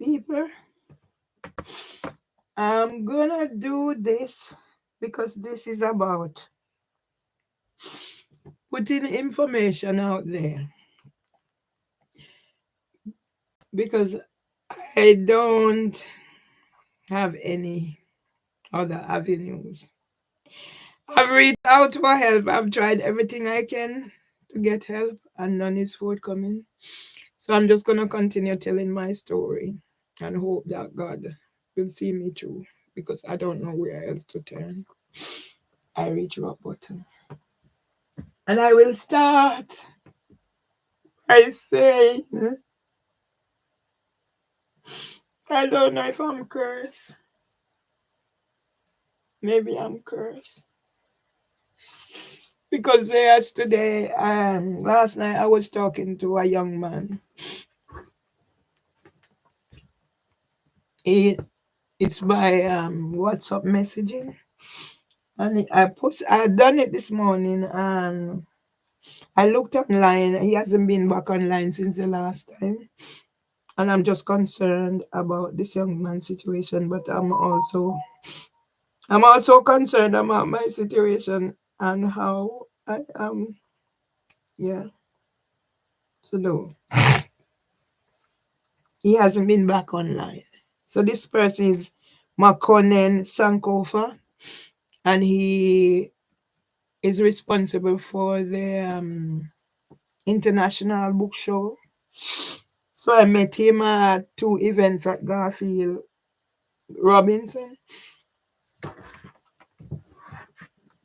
people. I'm gonna do this because this is about putting information out there, because I don't have any other avenues. I've reached out for help. I've tried everything I can to get help, and none is forthcoming. So I'm just gonna continue telling my story and hope that God will see me through, because I don't know where else to turn. I reach rock bottom. And I will start by saying, I don't know if I'm cursed. Maybe I'm cursed. Because yesterday, last night, I was talking to a young man. It's by WhatsApp messaging. And I done it this morning, and I looked online. He hasn't been back online since the last time. And I'm just concerned about this young man's situation, but I'm also concerned about my situation and how I am. Yeah. So no, he hasn't been back online. So this person is Makonnen Sankofa, and he is responsible for the international book show. So I met him at 2 events at Garfield Robinson.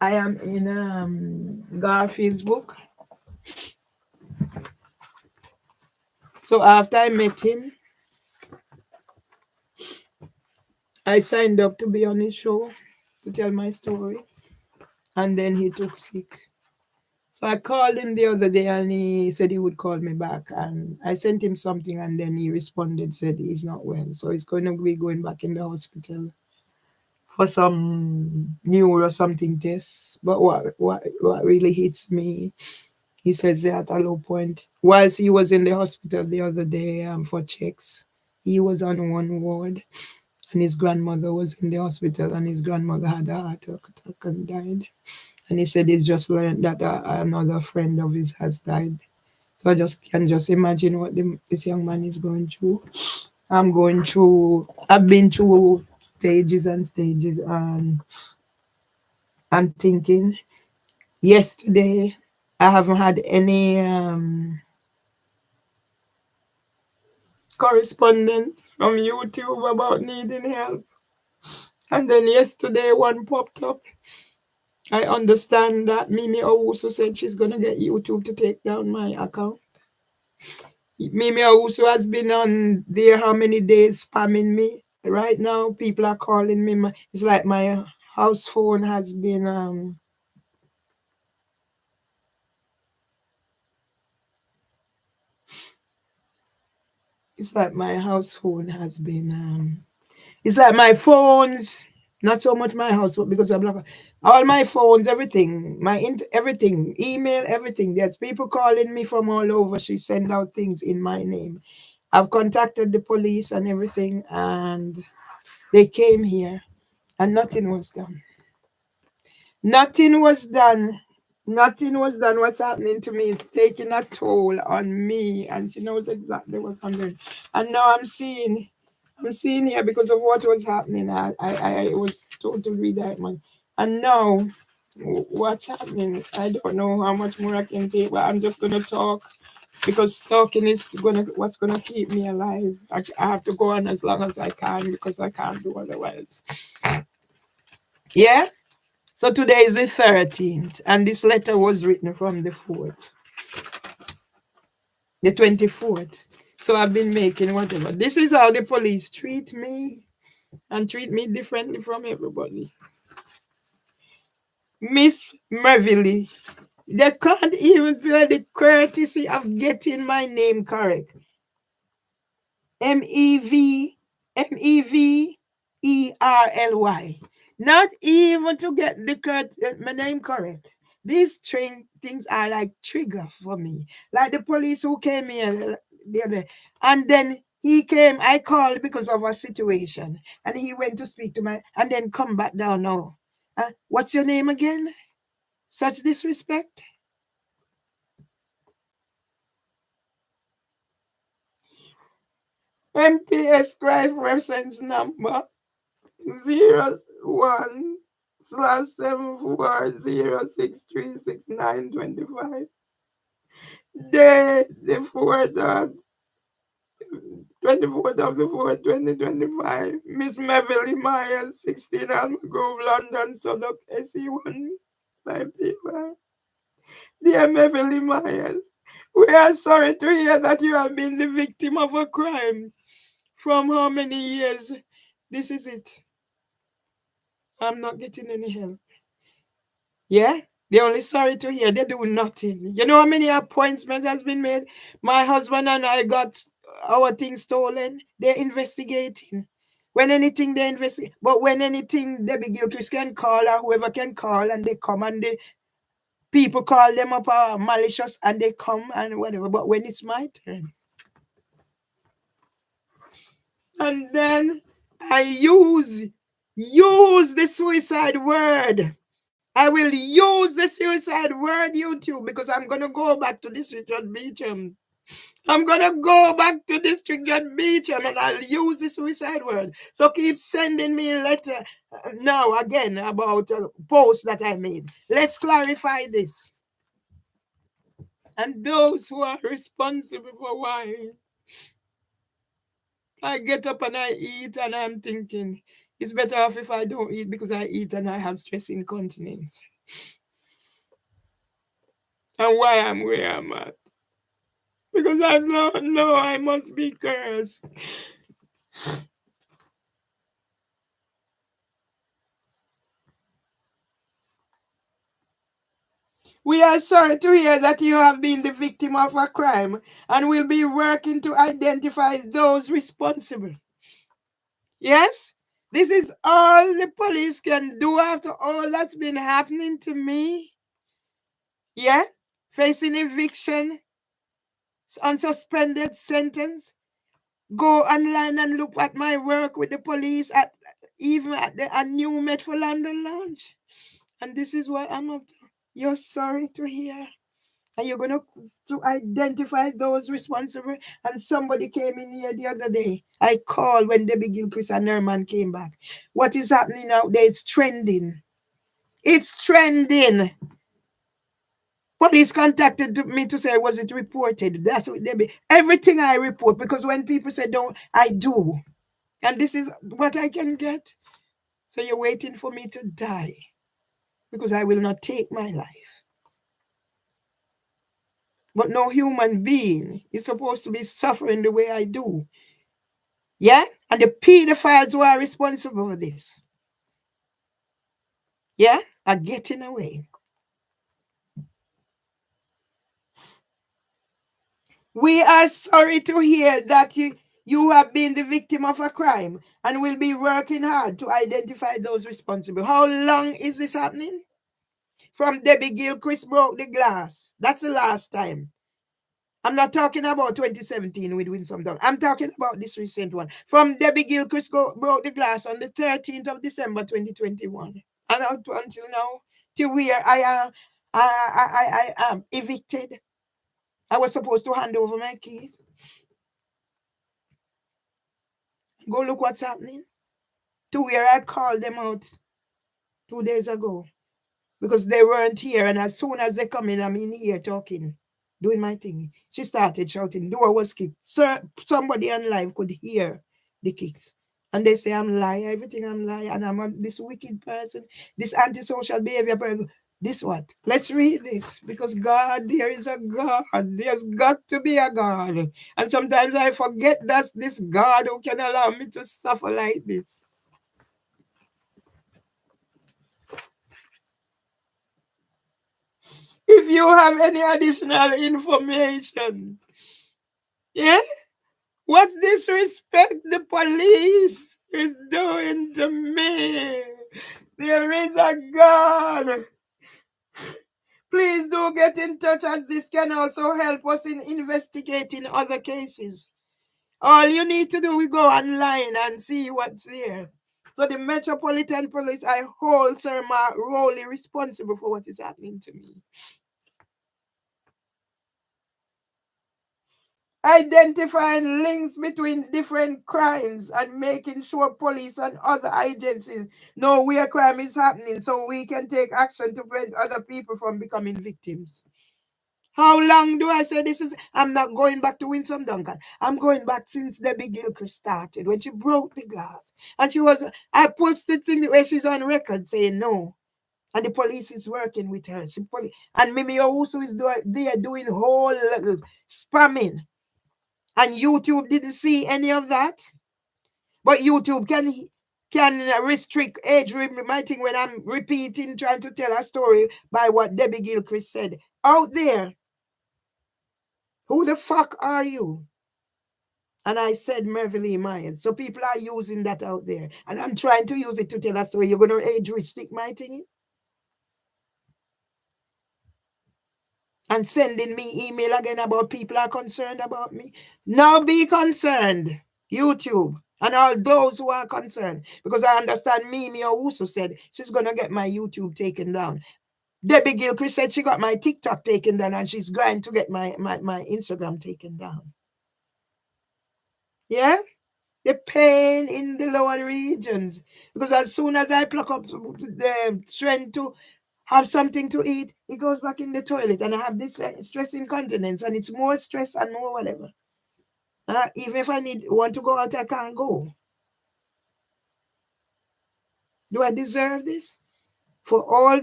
I am in Garfield's book. So after I met him, I signed up to be on his show to tell my story. And then he took sick. So I called him the other day, and he said he would call me back. And I sent him something, and then he responded, said he's not well. So he's going to be going back in the hospital for some neuro something tests. But what really hits me, he says they're at a low point. Whilst he was in the hospital the other day for checks, he was on one ward, and his grandmother was in the hospital, and his grandmother had a heart attack and died. And he said he's just learned that another friend of his has died. So I can just imagine what this young man is going through. I've been through stages and stages, and I'm thinking, yesterday, I haven't had any correspondence from YouTube about needing help. And then yesterday, one popped up. I understand that Mimi Owusu said she's going to get YouTube to take down my account. Mimi Owusu has been on there how many days spamming me. Right now, people are calling me. It's like my house phone has been... it's like my house phone has been... it's like my phones, not so much my house, because I'm like, all my phones, everything, everything, email, everything. There's people calling me from all over. She send out things in my name. I've contacted the police and everything, and they came here, and nothing was done. Nothing was done. Nothing was done. What's happening to me is taking a toll on me, and she knows exactly what's happening. And now I'm seeing here, because of what was happening. I was totally redirected. And now what's happening, I don't know how much more I can take, but I'm just gonna talk, because talking is what's gonna keep me alive. I have to go on as long as I can, because I can't do otherwise. Yeah. So today is the 13th, and this letter was written from the 4th, the 24th. So I've been making whatever. This is how the police treat me, and treat me differently from everybody. Miss Merville, they can't even bear the courtesy of getting my name correct. Meverly. Not even to get my name correct. These things are like trigger for me. Like the police who came here the other day, and then He came, I called because of a situation, and he went to speak to my, and then come back down now. What's your name again? Such disrespect? MPS crime reference number 01/7406366925. Day the 24th of the 4th, 2025. Miss Beverly Myers, 16 Almagrove, London, Southwark, SE1 5PY. Dear Beverly Myers, we are sorry to hear that you have been the victim of a crime. From how many years? This is it. I'm not getting any help. Yeah? They're only sorry to hear. They do nothing. You know how many appointments has been made? My husband and I got our things stolen. They're investigating. When anything they investigate. But when anything, Debbie Gilchrist can call or whoever can call, and they come, and they people call them up malicious, and they come and whatever. But when it's my turn, and then I use the suicide word. I will use the suicide word, YouTube, because I'm going to go back to District Judge Beecham. I'm going to go back to District Judge Beecham, and I'll use the suicide word. So keep sending me a letter now again about a post that I made. Let's clarify this. And those who are responsible for why I get up and I eat, and I'm thinking, it's better off if I don't eat because I eat and I have stress incontinence. And why I'm where I'm at. Because I know I must be cursed. We are sorry to hear that you have been the victim of a crime and will be working to identify those responsible. Yes? This is all the police can do after all that's been happening to me. Yeah? Facing eviction, unsuspended sentence. Go online and look at my work with the police even at the New Met for London Lounge. And this is what I'm up to. You're sorry to hear. And you're going to identify those responsible. And somebody came in here the other day. I called when Debbie Gilchrist and Nerman came back. What is happening out there? It's trending. It's trending. Police contacted me to say, was it reported? That's what Debbie. Everything I report, because when people say don't, I do. And this is what I can get. So you're waiting for me to die because I will not take my life. But no human being is supposed to be suffering the way I do. Yeah? And the pedophiles who are responsible for this, yeah, are getting away. We are sorry to hear that you have been the victim of a crime and will be working hard to identify those responsible. How long is this happening? From Debbie Gilchrist broke the glass. That's the last time. I'm not talking about 2017 with Winsome Dog. I'm talking about this recent one. From Debbie Gilchrist broke the glass on the 13th of December 2021. And until now, till where I am evicted. I was supposed to hand over my keys. Go look what's happening. To where I called them out 2 days ago. Because they weren't here. And as soon as they come in, I'm in here talking, doing my thing. She started shouting. Door was kicked. Somebody on live could hear the kicks. And they say I'm liar, everything I'm liar, and I'm this wicked person, this antisocial behavior person. This what? Let's read this. Because God, there is a God. There's got to be a God. And sometimes I forget that's this God who can allow me to suffer like this. If you have any additional information, yeah, what disrespect the police is doing to me. There is a God. Please do get in touch, as this can also help us in investigating other cases. All you need to do is go online and see what's there. So the Metropolitan Police, I hold Sir Mark Rowley responsible for what is happening to me. Identifying links between different crimes and making sure police and other agencies know where crime is happening so we can take action to prevent other people from becoming victims. How long do I say this is? I'm not going back to Winsome Duncan. I'm going back since Debbie Gilchrist started, when she broke the glass. And I posted things where she's on record saying no. And the police is working with her. And Mimi Owusu is there doing whole spamming. And YouTube didn't see any of that. But YouTube can restrict age limiting when I'm repeating, trying to tell a story by what Debbie Gilchrist said. Out there, who the fuck are you? And I said Merville Myers. So people are using that out there. And I'm trying to use it to tell a story. You're going to age restrict my thing? And sending me email again about people are concerned about me. Now be concerned, YouTube, and all those who are concerned. Because I understand Mimi Owusu said she's going to get my YouTube taken down. Debbie Gilchrist said she got my TikTok taken down and she's going to get my Instagram taken down. Yeah? The pain in the lower regions. Because as soon as I pluck up the strength to have something to eat, it goes back in the toilet. And I have this stress incontinence. And it's more stress and more whatever. And even if I want to go out, I can't go. Do I deserve this? For all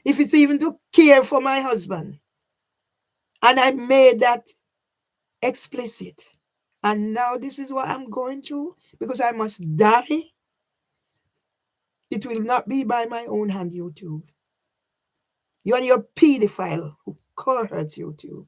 if it's even to care for my husband. And I made that explicit. And now this is what I'm going through because I must die. It will not be by my own hand, YouTube. You and your pedophile who cohorts YouTube.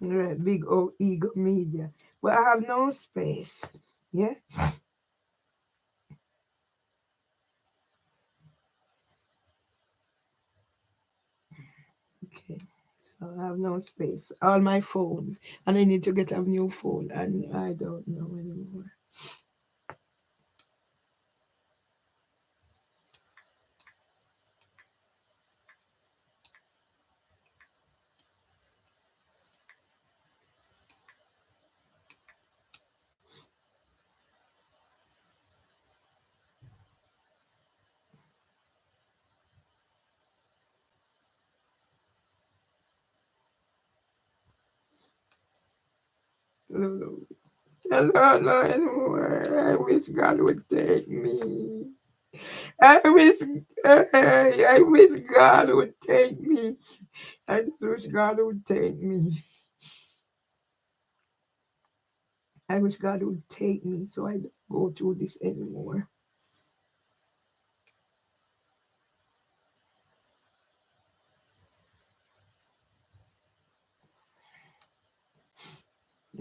Right, big old ego media. But I have no space. Yeah? Okay. So I have no space. All my phones. And I need to get a new phone. And I don't know anymore. No. I don't know anymore. I wish God would take me. I wish God would take me. I just wish God would take me. I wish God would take me so I don't go through this anymore.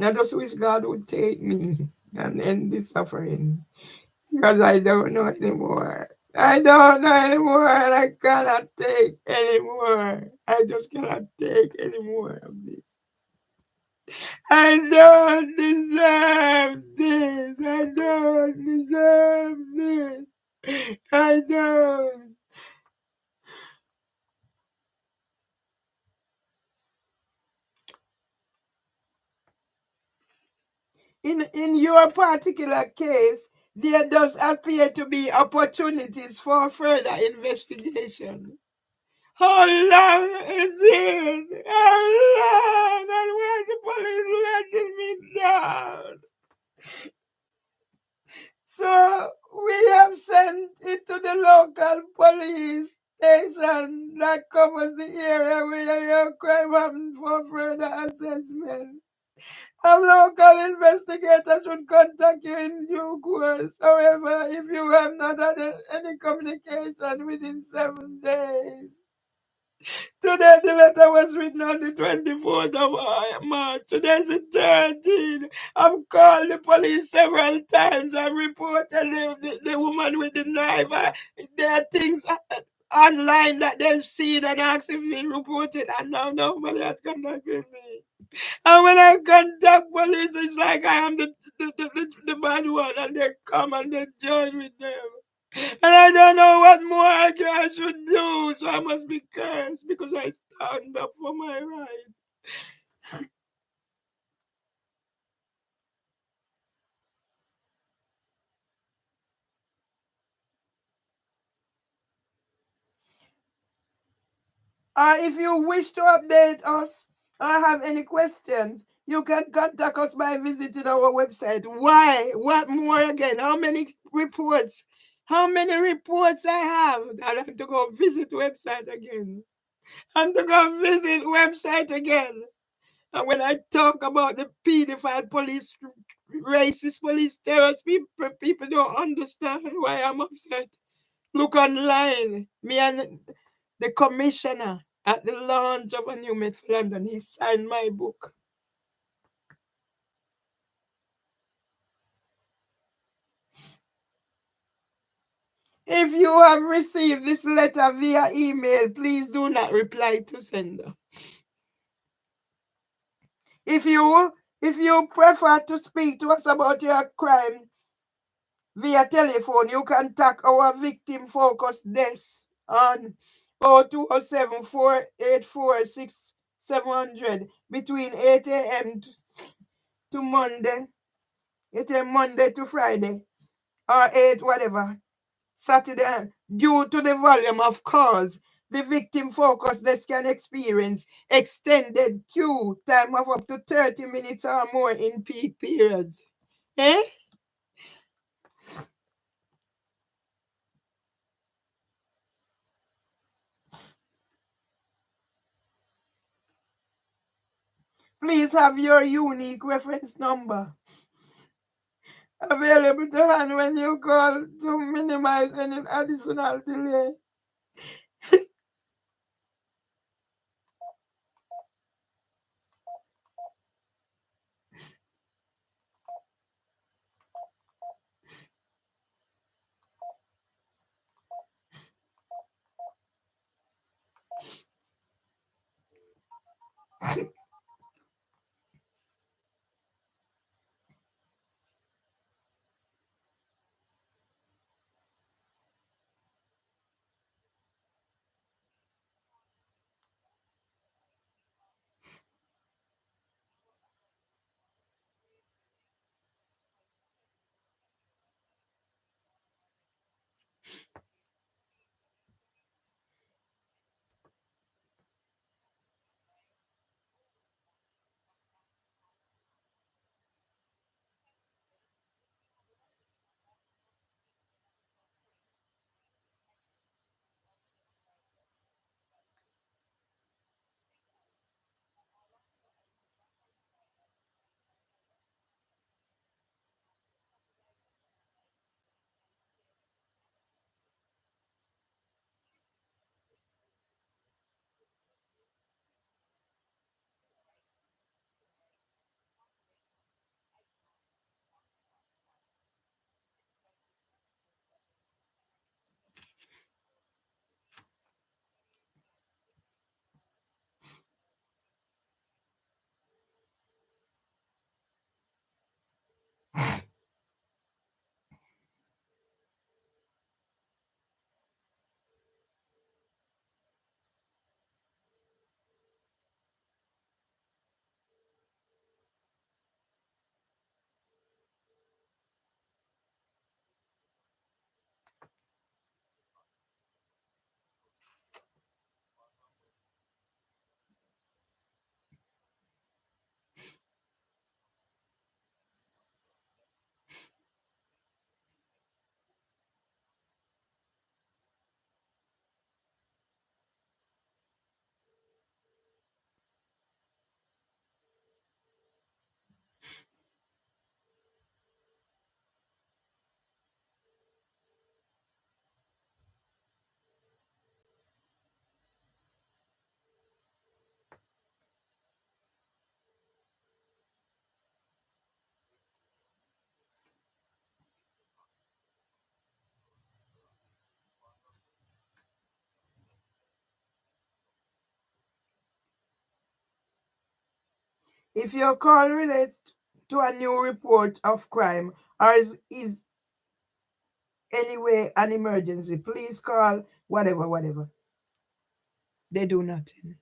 I just wish God would take me and end this suffering because I don't know anymore. I don't know anymore and I cannot take anymore. I just cannot take anymore of this. I don't deserve this. I don't deserve this. I don't. In your particular case, there does appear to be opportunities for further investigation. How long is it? How long? And why is the police letting me down? So we have sent it to the police station that covers the area where your crime happened for further assessment. A local investigator should contact you in due course. However, if you have not had any communication within 7 days. Today, the letter was written on the 24th of March. Today's the 13th. I've called the police several times. I've reported the woman with the knife. There are things online that they've seen and asked if we reported, and now nobody has contacted me. And when I contact police, it's like I am the bad one, and they come and they join with them. And I don't know what more I should do, so I must be cursed because I stand up for my right. If you wish to update us or have any questions, you can contact us by visiting our website. Why? What more again? How many reports? How many reports I have? I have to go visit website again. And to go visit website again. And when I talk about the pedophile police, racist police, terrorist people don't understand why I'm upset. Look online. Me and the commissioner at the launch of A New Made for London, he signed my book. If you have received this letter via email, please do not reply to sender. If you prefer to speak to us about your crime via telephone, you contact our victim focus desk on 0207 484 6700 between 8 a.m. to Monday, 8 a.m. Monday to Friday, or 8 whatever, Saturday. Due to the volume of calls, the victim focus desk can experience extended queue time of up to 30 minutes or more in peak periods. Eh? Please have your unique reference number available to hand when you call to minimize any additional delay. If your call relates to a new report of crime or is anyway an emergency, please call whatever, whatever. They do nothing.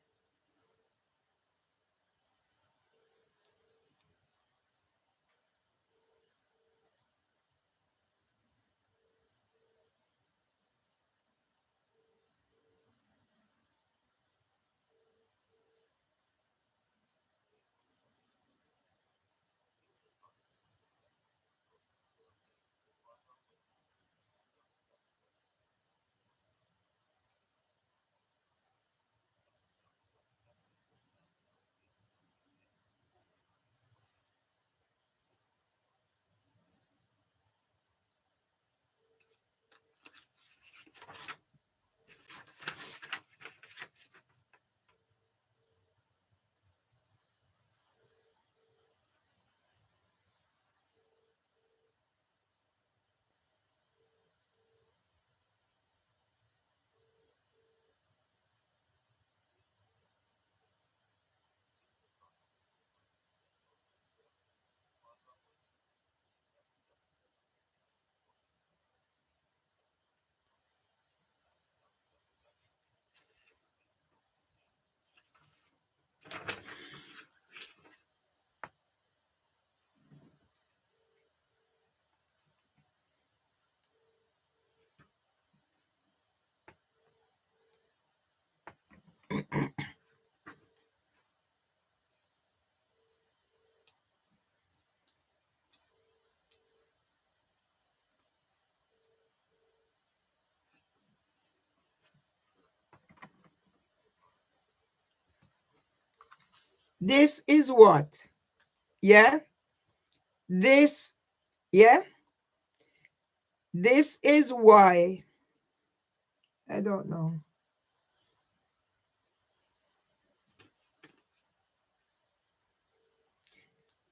This is what? Yeah? This, yeah? This is why. I don't know.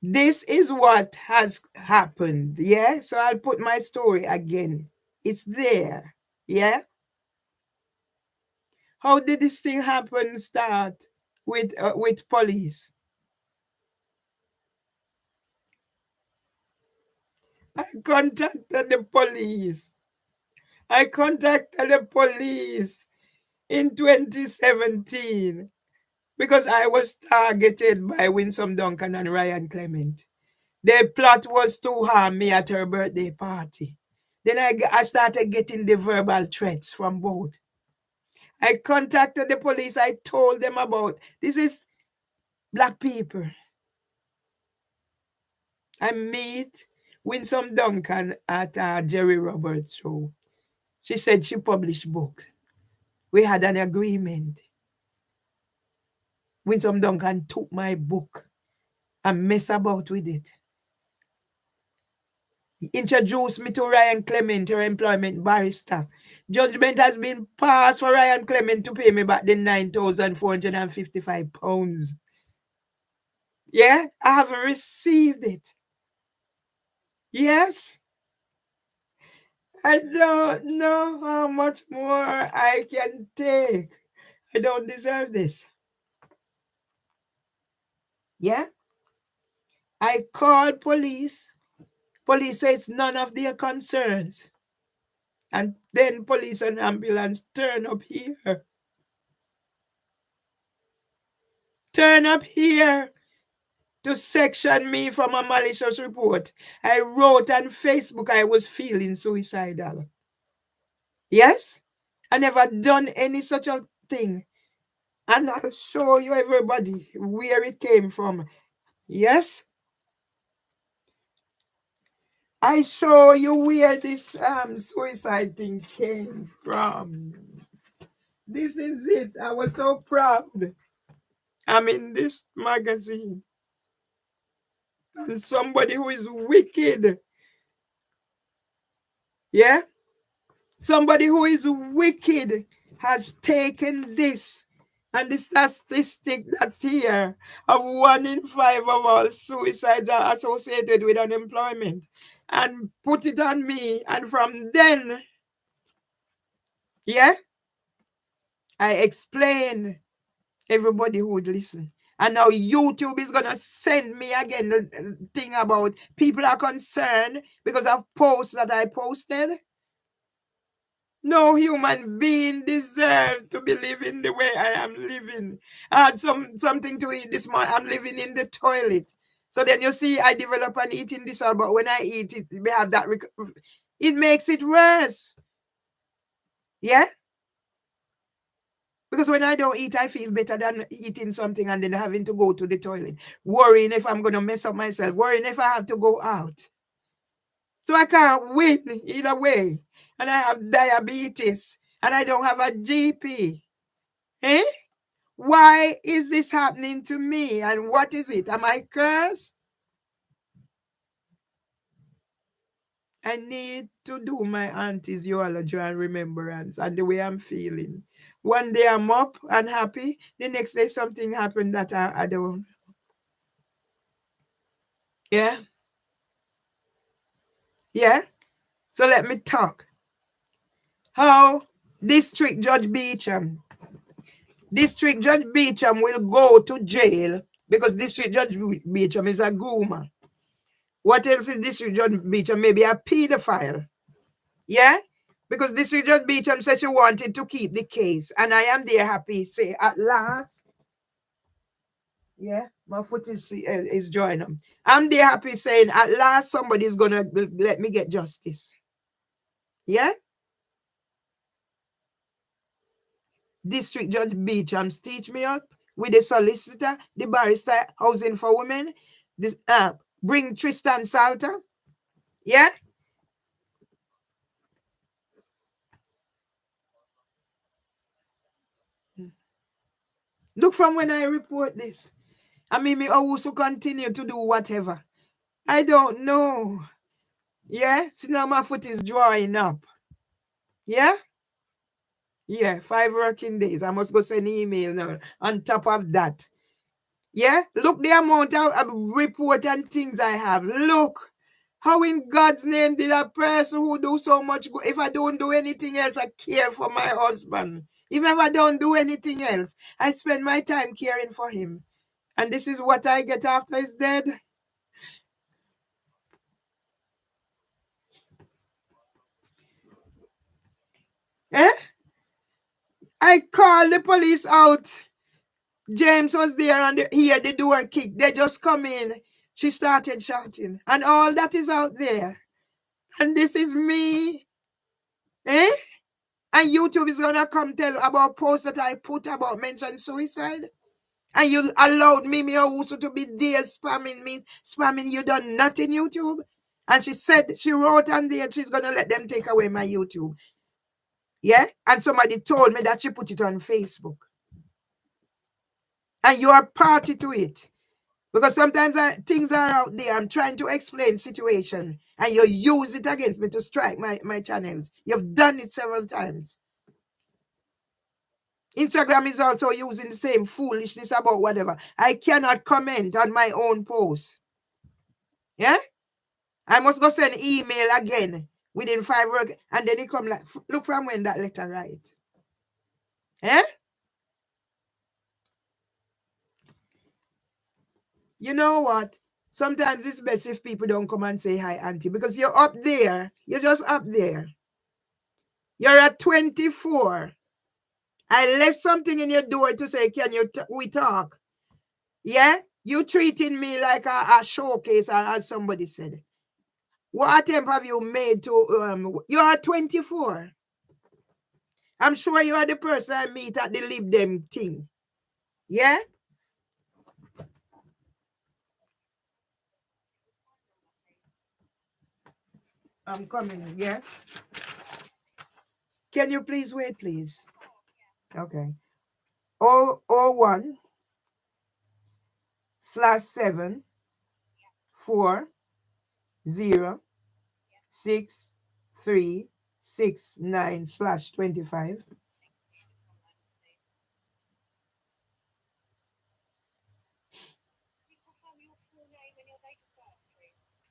This is what has happened. Yeah? So I'll put my story again. It's there. Yeah? How did this thing happen start with police? I contacted the police. I contacted the police in 2017 because I was targeted by Winsome Duncan and Ryan Clement. Their plot was to harm me at her birthday party. Then I started getting the verbal threats from both. I contacted the police. I told them about this is black people. I meet Winsome Duncan at Jerry Roberts' show. She said she published books. We had an agreement. Winsome Duncan took my book and mess about with it. He introduced me to Ryan Clement, her employment barrister. Judgment has been passed for Ryan Clement to pay me back the £9,455. Yeah, I haven't received it. Yes, I don't know how much more I can take. I don't deserve this. Yeah, I called police. Police say it's none of their concerns. And then police and ambulance turn up here. Turn up here to section me from a malicious report. I wrote on Facebook I was feeling suicidal. Yes? I never done any such a thing. And I'll show you everybody where it came from. Yes? I show you where this suicide thing came from. This is it. I was so proud. I'm in this magazine. And somebody who is wicked. Yeah? Somebody who is wicked has taken this and the statistic that's here of 1 in 5 of all suicides are associated with unemployment and put it on me. And from then, yeah, I explain everybody who would listen. And now YouTube is going to send me again the thing about people are concerned because of posts that I posted. No human being deserves to be living the way I am living. I had something to eat this morning. I'm living in the toilet. So then you see, I develop an eating disorder, but when I eat it, we have that. It makes it worse. Yeah? Because when I don't eat, I feel better than eating something and then having to go to the toilet. Worrying if I'm going to mess up myself. Worrying if I have to go out. So I can't win either way. And I have diabetes. And I don't have a GP. Eh? Why is this happening to me? And what is it? Am I cursed? I need to do my auntie's eulogy and remembrance and the way I'm feeling. One day I'm up and happy. The next day something happened that I don't. Yeah? Yeah? So let me talk. How District Judge Beecham will go to jail because District Judge Beecham is a groomer. What else is District Judge Beecham? Maybe a pedophile. Yeah? Because District Judge Beecham says she wanted to keep the case. And I am there happy, say, at last. Yeah, my foot is joining. I'm there happy saying, at last somebody's going to let me get justice. Yeah? District Judge Beecham stitch me up with the solicitor, the barrister, housing for women, this bring Tristan Salter. Yeah? Look from when I report this. I mean, me also continue to do whatever. I don't know. Yeah? See now my foot is drawing up. Yeah? Yeah, 5 working days. I must go send email now on top of that. Yeah? Look the amount of report and things I have. Look. How in God's name did a person who do so much good, if I don't do anything else, I care for my husband. Even if I don't do anything else, I spend my time caring for him. And this is what I get after he's dead. Eh? I called the police out. James was there and he heard the door kick. They just come in. She started shouting. And all that is out there. And this is me. Eh? And YouTube is going to come tell about posts that I put about mention suicide. And you allowed me also to be there spamming me, spamming you done nothing YouTube. And she said, she wrote on there, she's going to let them take away my YouTube. Yeah? And somebody told me that she put it on Facebook. And you are party to it. Because sometimes things are out there. I'm trying to explain situation. And you use it against me to strike my channels. You've done it several times. Instagram is also using the same foolishness about whatever. I cannot comment on my own post. Yeah? I must go send email again within 5 work. And then it come like, look from when that letter write. Yeah? You know what? Sometimes it's best if people don't come and say hi, auntie, because you're up there. You're just up there. You're at 24. I left something in your door to say, can we talk? Yeah? You treating me like a showcase, as somebody said. What attempt have you made to, you are 24. I'm sure you are the person I meet at the Lib Dem thing. Yeah? I'm coming, yeah? Can you please wait, please? Okay. 001/7406369/25.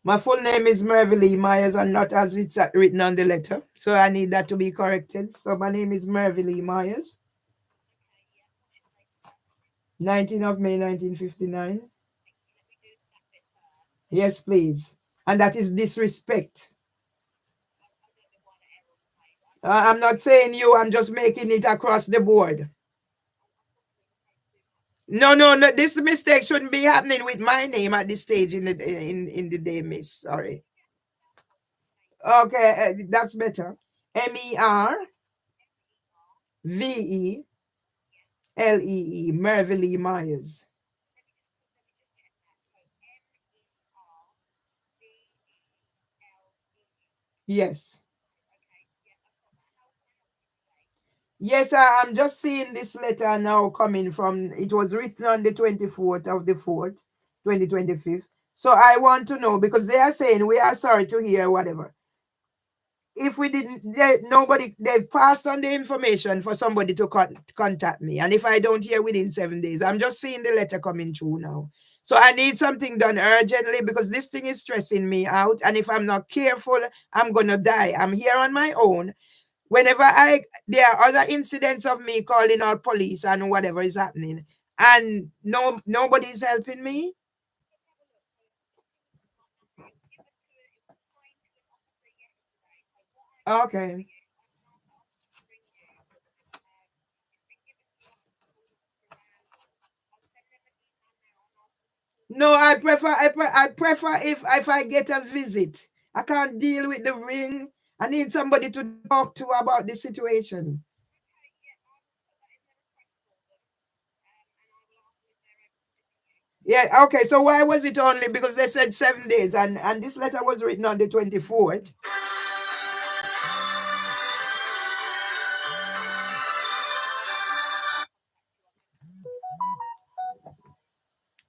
My full name is Mervyn Lee Myers and not as it's written on the letter. So I need that to be corrected. So my name is Mervyn Lee Myers. 19th of May 1959. Yes, please. And that is disrespect. I'm not saying you, I'm just making it across the board. No, no, no. This mistake shouldn't be happening with my name at this stage in the day, miss. Sorry. Okay, that's better. Merveille Merveille Myers. Yes. Yes, I'm just seeing this letter now coming from, it was written on the 24th of the 4th, 2025. So I want to know because they are saying we are sorry to hear whatever. If we didn't, nobody, they've passed on the information for somebody to contact me. And if I don't hear within 7 days, I'm just seeing the letter coming through now. So I need something done urgently because this thing is stressing me out. And if I'm not careful, I'm going to die. I'm here on my own. Whenever there are other incidents of me calling out police and whatever is happening, and nobody's helping me. Okay. No, I prefer if I get a visit. I can't deal with the ring. I need somebody to talk to about the situation. Yeah, okay. So why was it only because they said 7 days and this letter was written on the 24th?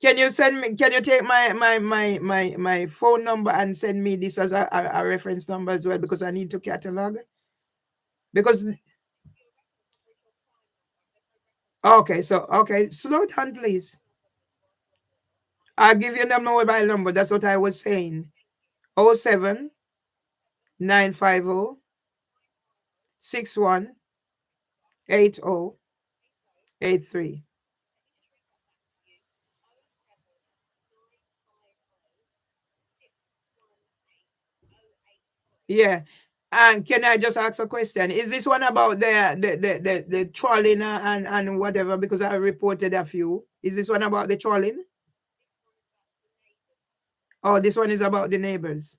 Can you send me? Can you take my phone number and send me this as a reference number as well because I need to catalog. Because okay, so okay, slow down, please. I'll give you the mobile number. That's what I was saying. 07 950 61 8083. Yeah. And can I just ask a question? Is this one about the trolling and whatever? Because I reported a few. Is this one about the trolling? Oh, this one is about the neighbors.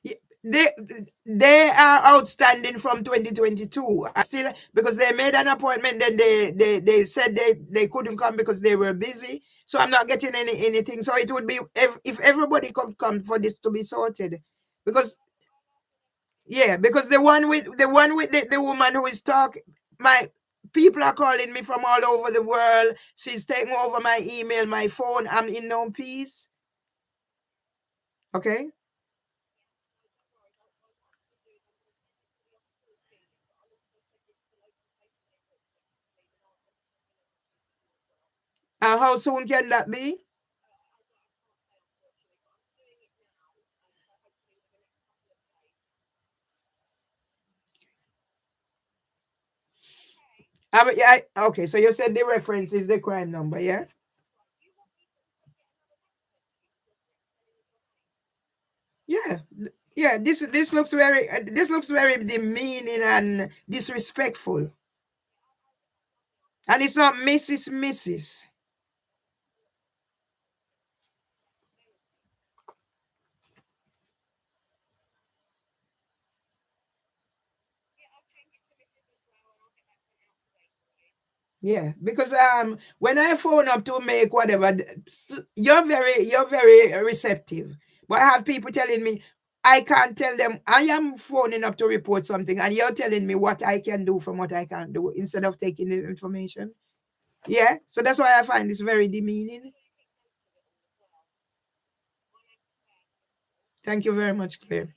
Yeah, They they are outstanding from 2022. I still because they made an appointment, then they said they couldn't come because they were busy. So I'm not getting anything. So it would be if everybody could come for this to be sorted. Because yeah, because the one with the woman who is talking, my people are calling me from all over the world. She's taking over my email, my phone. I'm in no peace. Okay. And how soon can that be? Yeah, okay, so you said the reference is the crime number, yeah? Yeah. Yeah, this looks very demeaning and disrespectful. And it's not Mrs. Yeah, because when I phone up to make whatever, you're very receptive. But I have people telling me I can't tell them I am phoning up to report something, and you're telling me what I can do from what I can't do instead of taking the information. Yeah, so that's why I find this very demeaning. Thank you very much, Claire.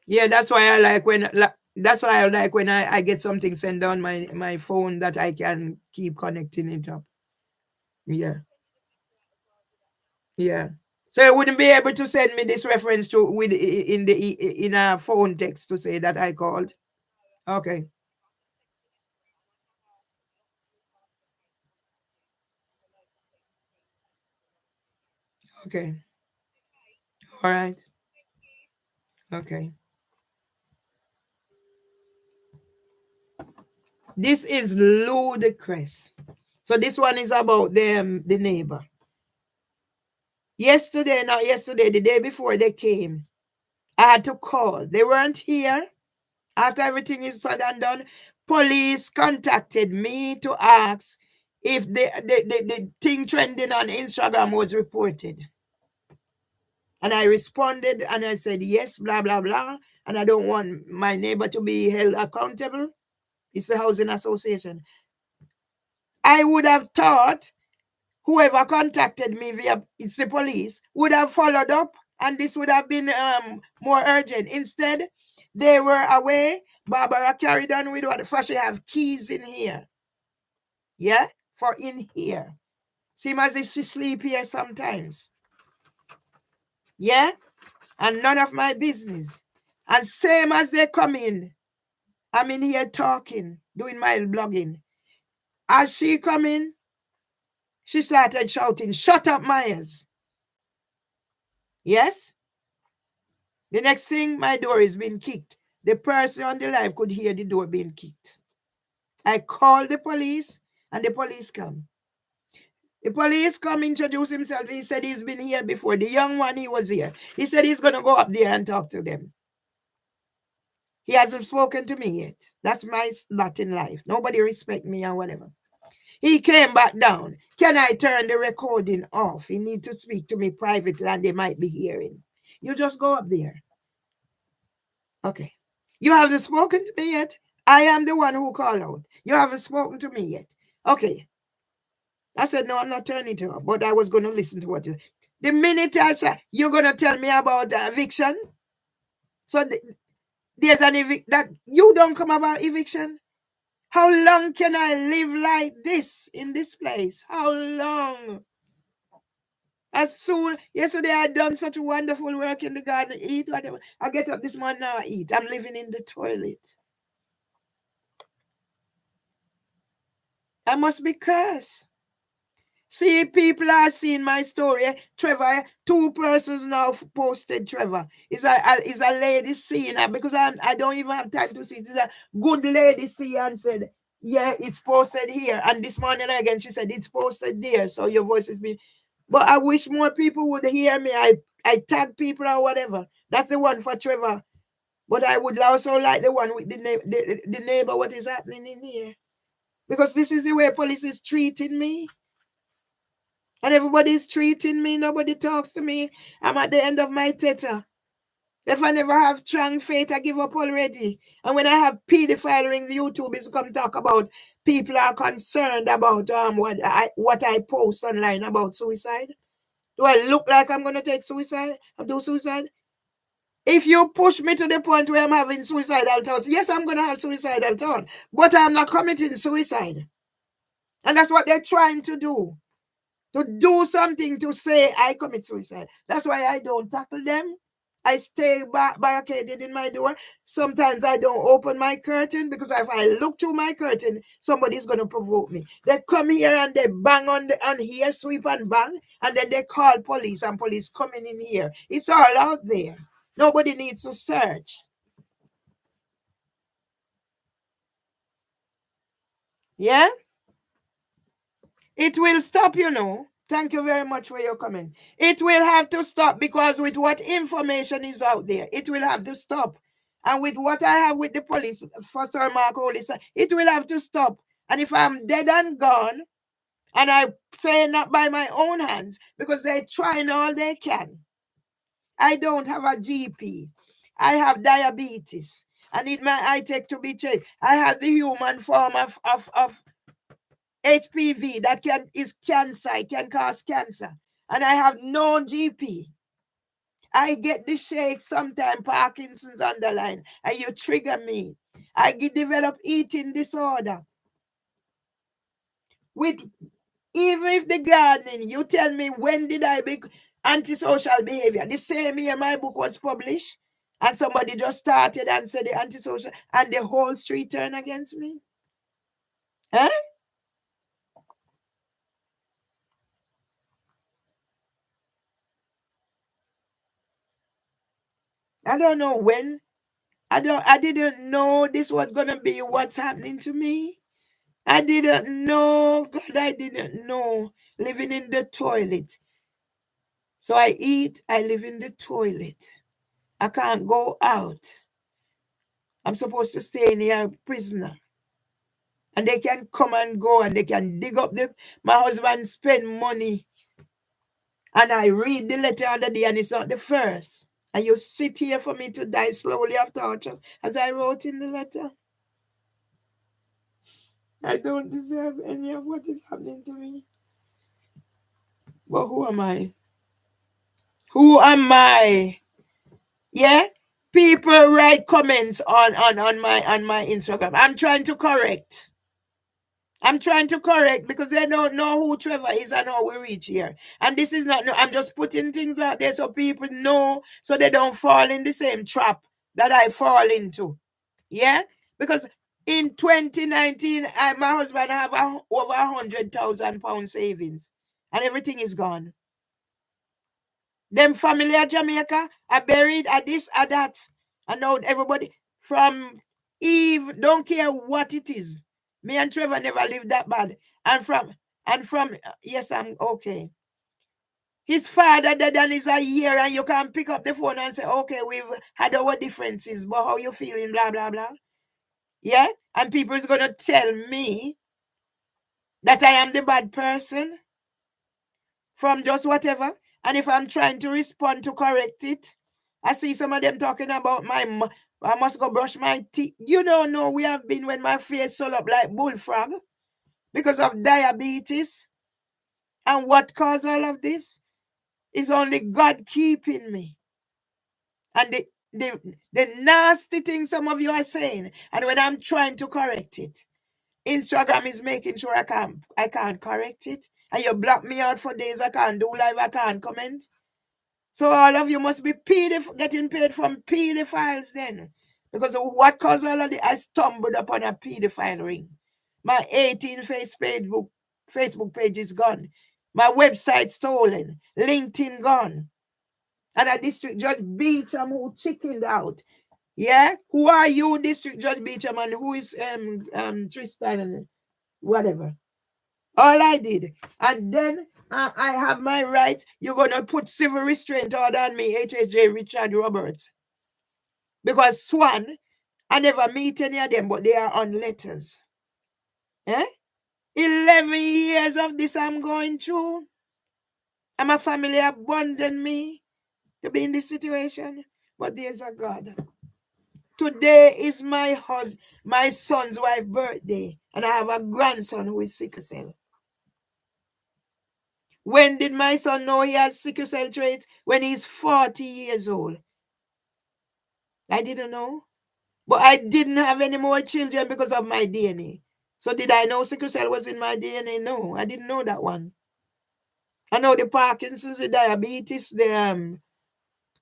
Yeah, that's why I like when I get something sent on my phone that I can keep connecting it up. Yeah, yeah. So you wouldn't be able to send me this reference to with in a phone text to say that I called. Okay. Okay. All right. Okay. This is ludicrous. So this one is about the neighbor. Yesterday, not yesterday, the day before they came, I had to call. They weren't here. After everything is said and done, police contacted me to ask if the thing trending on Instagram was reported. And I responded and I said, yes, blah, blah, blah. And I don't want my neighbor to be held accountable. It's the housing association. I would have thought whoever contacted me via it's the police would have followed up and this would have been more urgent. Instead, they were away. Barbara carried on with what for she have keys in here. Yeah? For in here. Seem as if she sleep here sometimes. Yeah? And none of my business. And same as they come in, I'm in here talking, doing my blogging. As she come in, she started shouting, shut up, Myers. Yes? The next thing, my door is being kicked. The person on the live could hear the door being kicked. I called the police, and the police come. The police come, introduce himself. He said he's been here before. The young one, he was here. He said he's going to go up there and talk to them. He hasn't spoken to me yet. That's my lot in life. Nobody respect me or whatever. He came back down. Can I turn the recording off? He need to speak to me privately and they might be hearing. You just go up there. Okay. You haven't spoken to me yet. I am the one who called out. You haven't spoken to me yet. Okay. I said, no, I'm not turning it off, but I was going to listen to what you said. The minute I said, you're going to tell me about the eviction. So there's an eviction that you don't come about eviction. How long can I live like this in this place? How long? As soon, yesterday I done such wonderful work in the garden, eat whatever. I get up this morning now, I eat. I'm living in the toilet. I must be cursed. See, people are seeing my story. Trevor, two persons now posted Trevor. Is a lady seeing her because I don't even have time to see it. It's a good lady see her and said, yeah, it's posted here. And this morning again, she said, it's posted there. So your voice is being. But I wish more people would hear me. I tag people or whatever. That's the one for Trevor. But I would also like the one with the neighbor, what is happening in here. Because this is the way police is treating me. And everybody's treating me. Nobody talks to me. I'm at the end of my tether. If I never have strong faith, I give up already. And when I have pedophile rings, YouTube is come talk about people are concerned about what I post online about suicide. Do I look like I'm going to take suicide or do suicide? If you push me to the point where I'm having suicidal thoughts, yes, I'm going to have suicidal thoughts, but I'm not committing suicide. And that's what they're trying to do. To do something to say I commit suicide. That's why I don't tackle them. I stay barricaded in my door. Sometimes I don't open my curtain because if I look through my curtain, somebody's going to provoke me. They come here and they bang on here, sweep and bang, and then they call police and police coming in here. It's all out there. Nobody needs to search. Yeah? It will stop, you know. Thank you very much for your comment. It will have to stop because with what information is out there, it will have to stop. And with what I have with the police, for Sir Mark Holy, it will have to stop. And if I'm dead and gone, and I say not by my own hands, because they're trying all they can. I don't have a GP. I have diabetes. I need my eye tech to be checked. I have the human form of HPV that is cancer, it can cause cancer. And I have no GP. I get the shake sometimes, Parkinson's underline, and you trigger me. I develop eating disorder. With even if the gardening, you tell me when did I be antisocial behavior. The same year my book was published, and somebody just started and said the antisocial, and the whole street turned against me. Huh? I don't know when. I didn't know this was gonna be what's happening to me. I didn't know. God, I didn't know. Living in the toilet. So I eat, I live in the toilet. I can't go out. I'm supposed to stay in here a prisoner. And they can come and go and they can dig up my husband spend money. And I read the letter of the day and it's not the first. And you sit here for me to die slowly of torture, as I wrote in the letter. I don't deserve any of what is happening to me. But who am I? Who am I? Yeah? People write comments on my Instagram. I'm trying to correct. Because they don't know who Trevor is and how we reach here. And this is not, no, I'm just putting things out there so people know, so they don't fall in the same trap that I fall into. Yeah? Because in 2019, my husband have over £100,000 savings. And everything is gone. Them family at Jamaica are buried at this, at that. And now everybody from Eve, don't care what it is. Me and Trevor never lived that bad. And from yes, I'm okay. His father dead and is a year, and you can pick up the phone and say, okay, we've had our differences, but how you feeling, blah, blah, blah. Yeah? And people is gonna tell me that I am the bad person from just whatever. And if I'm trying to respond to correct it, I see some of them talking about I must go brush my teeth. You don't know we have been when my face swell up like bullfrog because of diabetes. And what caused all of this is only God keeping me. And the nasty thing some of you are saying, and when I'm trying to correct it, Instagram is making sure I can't correct it. And you block me out for days. I can't do live, I can't comment. So all of you must be getting paid from pedophiles then. Because what caused all of this? I stumbled upon a pedophile ring. My 18 Facebook page is gone. My website stolen. LinkedIn gone. And a district judge Beecham who chickened out. Yeah? Who are you, District Judge Beecham, and who is Tristan and whatever? All I did. And then I have my rights. You're going to put civil restraint order on me, HHJ Richard Roberts. Because Swan, I never meet any of them, but they are on letters. Eh? 11 years of this I'm going through. And my family abandoned me to be in this situation. But there's a God. Today is my son's wife's birthday. And I have a grandson who is sickle cell. When did my son know he has sickle cell traits? When he's 40 years old. I didn't know. But I didn't have any more children because of my DNA. So did I know sickle cell was in my DNA? No, I didn't know that one. I know the Parkinson's, the diabetes, the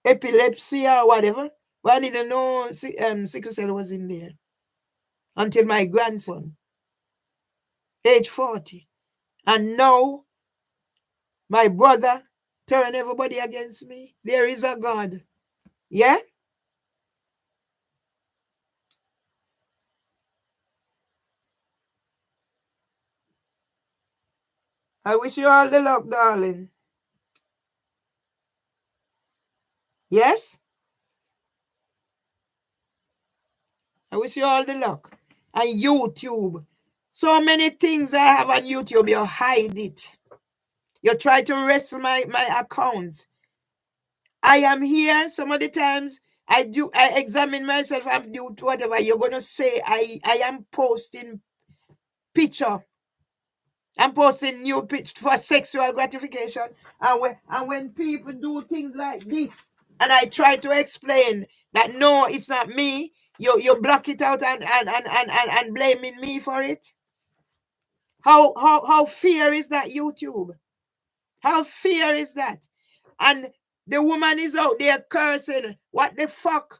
epilepsy or whatever. But I didn't know sickle cell was in there. Until my grandson, age 40. And now, my brother turned everybody against me. There is a God. Yeah? I wish you all the luck, darling. Yes? I wish you all the luck. And YouTube. So many things I have on YouTube, you hide it. You try to wrestle my accounts. I am here some of the times. I examine myself. I'm doing whatever you're gonna say. I am posting picture. I'm posting new picture for sexual gratification. And when people do things like this, and I try to explain that no, it's not me, you block it out and blaming me for it. How fair is that, YouTube? How fair is that? And the woman is out there cursing. What the fuck?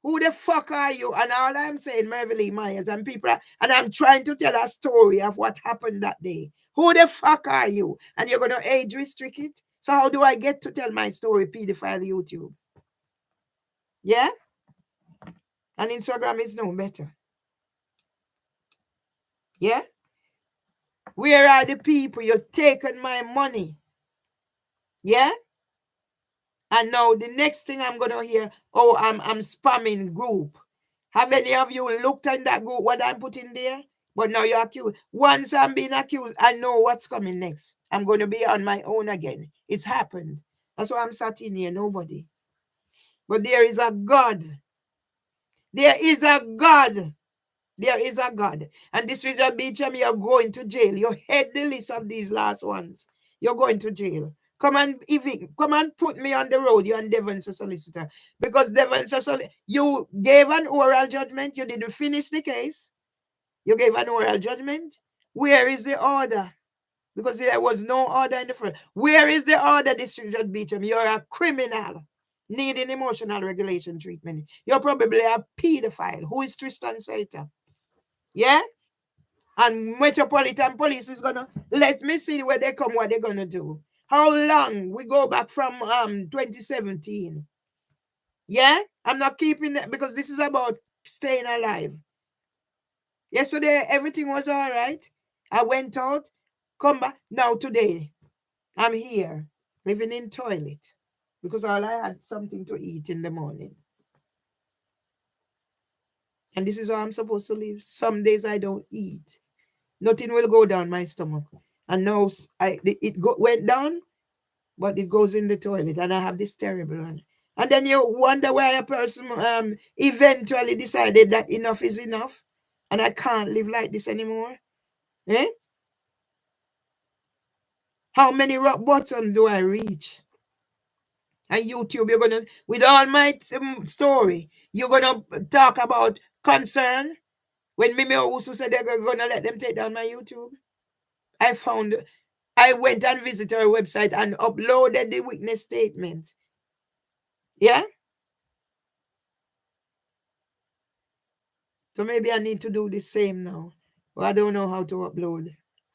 Who the fuck are you? And all I'm saying, Mervily Myers, and people and I'm trying to tell a story of what happened that day. Who the fuck are you? And you're going to age restrict it? So how do I get to tell my story, pedophile YouTube? Yeah? And Instagram is no better. Yeah? Where are the people? You've taken my money. Yeah? And now the next thing I'm going to hear, oh, I'm spamming group. Have any of you looked in that group, what I'm putting there? But now you're accused. Once I'm being accused, I know what's coming next. I'm going to be on my own again. It's happened. That's why I'm sat in here, nobody. But there is a God. There is a God. There is a God. And this Richard Beecham, you're going to jail. You head the list of these last ones. You're going to jail. Come and put me on the road, you and Devon's solicitor. Because Devon's solicitor, you gave an oral judgment. You didn't finish the case. You gave an oral judgment. Where is the order? Because there was no order in the first. Where is the order, District Judge Beecham? You're a criminal needing emotional regulation treatment. You're probably a pedophile. Who is Tristan Sater? Yeah? And Metropolitan Police is gonna let me see where they come, what they're gonna do. How long? We go back from 2017. Yeah? I'm not keeping that because this is about staying alive. Yesterday, everything was all right. I went out, come back. Now today, I'm here, living in toilet. Because all I had something to eat in the morning. And this is how I'm supposed to live. Some days I don't eat. Nothing will go down my stomach. And now went down, but it goes in the toilet. And I have this terrible one. And then you wonder why a person eventually decided that enough is enough. And I can't live like this anymore. Eh? How many rock bottom do I reach? And YouTube, you're going to, with all my story, you're going to talk about concern. When Mimi also said they're going to let them take down my YouTube. I went and visited her website and uploaded the witness statement. Yeah? So maybe I need to do the same now. Well, I don't know how to upload.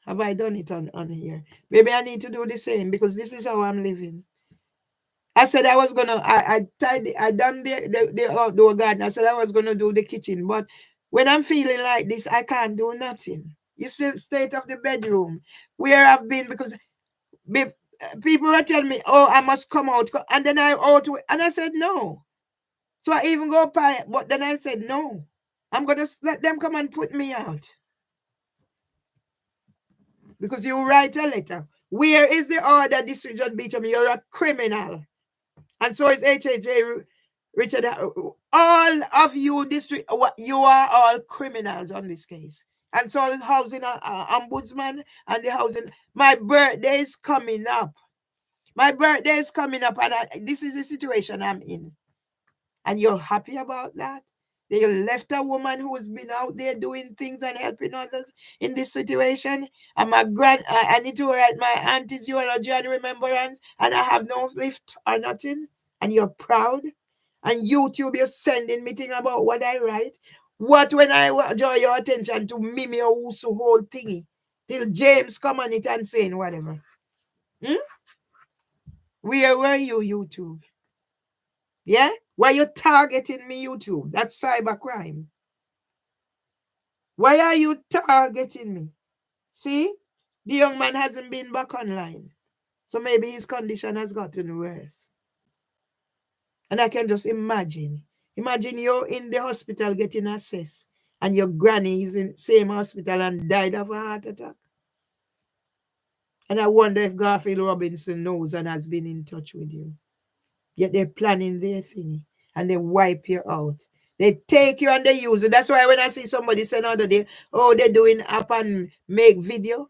Have I done it on here? Maybe I need to do the same because this is how I'm living. I said I was gonna. I done the outdoor garden. I said I was gonna do the kitchen, but when I'm feeling like this, I can't do nothing. You see, state of the bedroom where I've been because people are telling me, "Oh, I must come out," and then and I said no. So I even go by, but then I said no. I'm gonna let them come and put me out because you write a letter. Where is the order, District Judge Beecham? You're a criminal. And so is HHJ Richard. All of you district, you are all criminals on this case. And so is housing ombudsman and the housing. My birthday is coming up. My birthday is coming up, and this is the situation I'm in. And you're happy about that? They left a woman who's been out there doing things and helping others in this situation. And I need to write my auntie's eulogy and remembrance, and I have no lift or nothing. And you're proud. And YouTube, you're sending me things about what I write. What when I draw your attention to Mimi Owusu whole thingy? Till James come on it and saying whatever. Where were you, YouTube? Yeah? Why you targeting me, YouTube? That's cybercrime. Why are you targeting me? See? The young man hasn't been back online. So maybe his condition has gotten worse. And I can just imagine. Imagine you're in the hospital getting assessed and your granny is in the same hospital and died of a heart attack. And I wonder if Garfield Robinson knows and has been in touch with you. Yet they're planning their thing and they wipe you out. They take you and they use it. That's why when I see somebody say another day, oh, they're doing app and make video.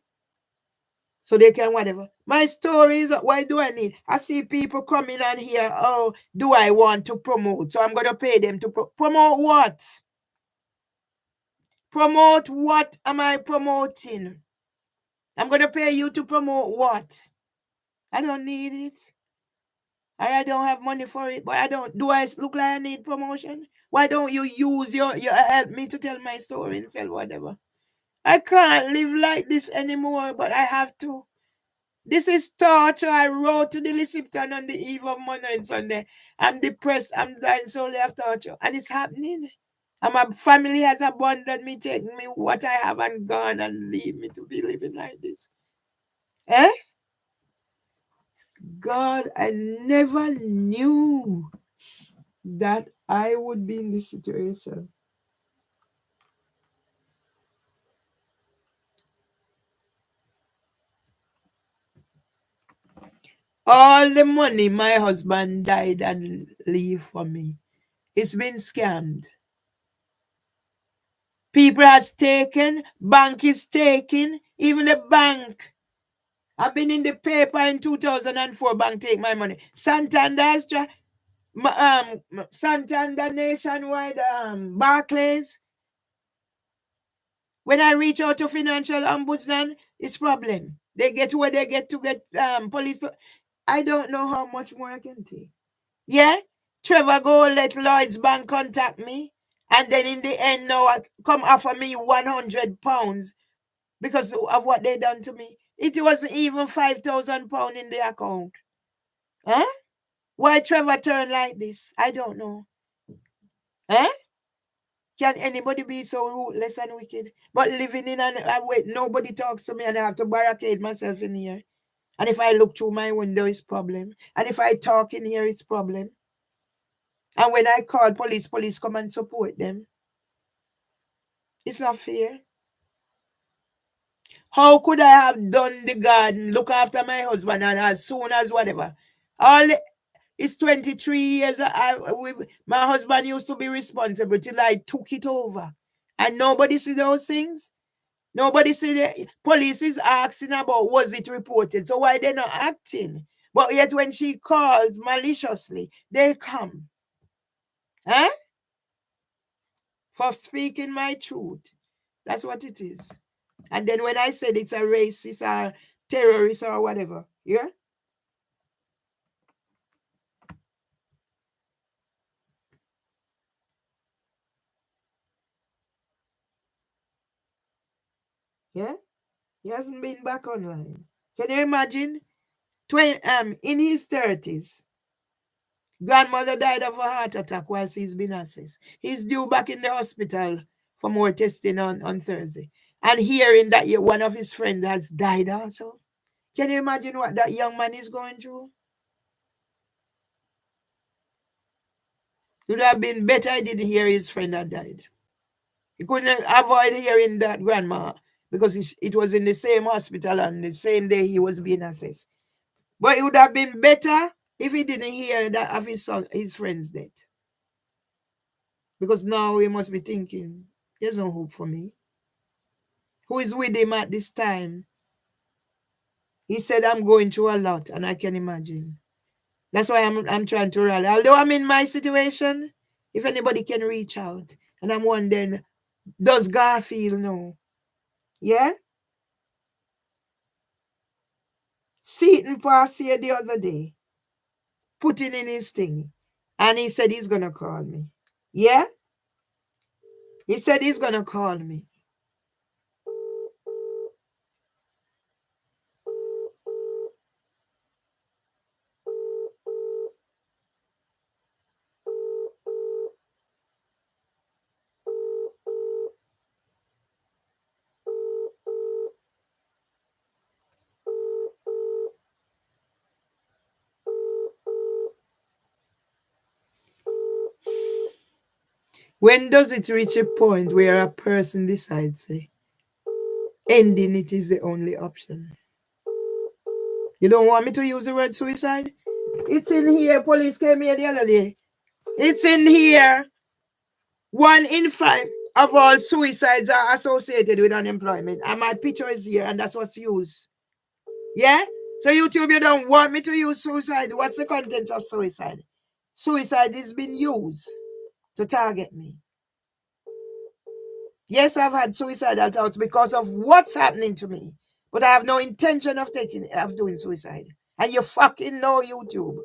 So they can whatever. My story is, why do I need? I see people coming on here, oh, do I want to promote? So I'm going to pay them to promote what? Promote what am I promoting? I'm going to pay you to promote what? I don't need it. And I don't have money for it, but I don't. Do I look like I need promotion? Why don't you use your help me to tell my story and sell whatever? I can't live like this anymore, but I have to. This is torture. I wrote to the Lissipton on the eve of Monday and Sunday. I'm depressed. I'm dying solely of torture. And it's happening. And my family has abandoned me, taking me what I have and gone and leave me to be living like this. Eh? God, I never knew that I would be in this situation. All the money my husband died and leave for me, it's been scammed. People has taken, bank is taking, even the bank. I've been in the paper in 2004, bank take my money. Santander Nationwide, Barclays. When I reach out to financial ombudsman, it's problem. They get where they get to get police. I don't know how much more I can take. Yeah? Trevor go let Lloyd's Bank contact me. And then in the end now come offer me £100 because of what they done to me. It wasn't even £5,000 in the account. Huh? Why Trevor turn like this? I don't know. Huh? Can anybody be so ruthless and wicked? But living in and wait, nobody talks to me and I have to barricade myself in here. And if I look through my window, it's problem. And if I talk in here, it's problem. And when I call police, police come and support them. It's not fair. How could I have done the garden, look after my husband, and as soon as whatever? All it's 23 years. My husband used to be responsible till I took it over. And nobody see those things. Nobody see the police is asking about was it reported. So why they not acting? But yet when she calls maliciously, they come. Huh? For speaking my truth. That's what it is. And then when I said it's a racist or terrorist or whatever, yeah? Yeah? He hasn't been back online. Can you imagine? In his 30s, grandmother died of a heart attack while he's been assessed. He's due back in the hospital for more testing on Thursday. And hearing that one of his friends has died also. Can you imagine what that young man is going through? It would have been better he didn't hear his friend had died. He couldn't avoid hearing that grandma because it was in the same hospital and the same day he was being assessed. But it would have been better if he didn't hear that of his friend's death. Because now he must be thinking, there's no hope for me. Who is with him at this time? He said, I'm going through a lot, and I can imagine. That's why I'm trying to rally. Although I'm in my situation, if anybody can reach out, and I'm wondering, does Garfield know? Yeah? Seaton passed here the other day, putting in his thing, and he said he's going to call me. Yeah? He said he's going to call me. When does it reach a point where a person decides, say, ending it is the only option? You don't want me to use the word suicide? It's in here. Police came here the other day. It's in here. 1 in 5 of all suicides are associated with unemployment. And my picture is here, and that's what's used. Yeah? So YouTube, you don't want me to use suicide. What's the contents of suicide? Suicide is being used to target me. Yes, I've had suicidal thoughts because of what's happening to me. But I have no intention of doing suicide. And you fucking know YouTube.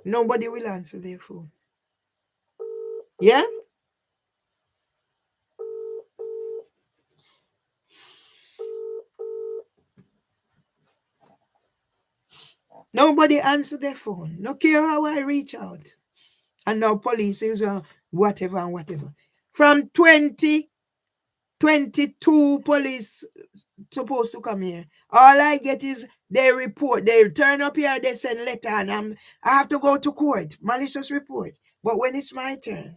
Nobody will answer their phone. Yeah? Nobody answer their phone. No care how I reach out. And now police is whatever and whatever. From 2022 police supposed to come here. All I get is they report. They turn up here, they send letter, and I have to go to court. Malicious report. But when it's my turn,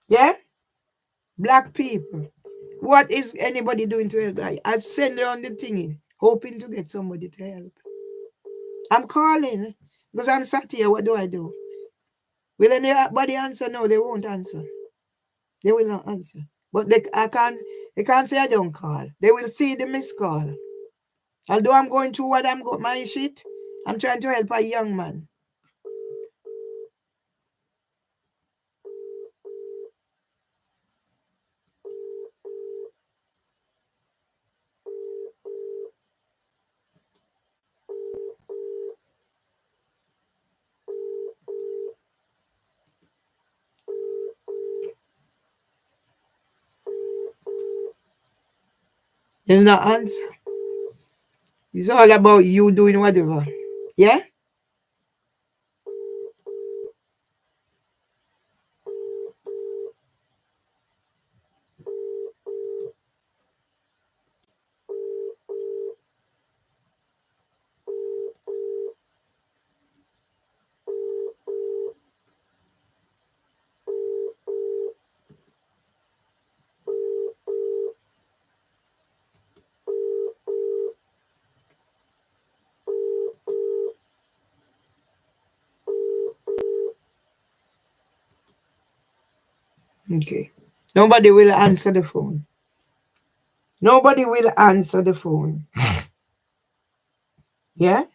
yeah? Black people. What is anybody doing to help? I've sent on the thingy, hoping to get somebody to help. I'm calling because I'm sat here. What do I do? Will anybody answer? No, they won't answer. They will not answer. But they can't say I don't call. They will see the missed call. Although I'm going through what I'm got my shit, I'm trying to help a young man. They'll not answer. It's all about you doing whatever. Yeah? Okay. Nobody will answer the phone. Nobody will answer the phone. Yeah?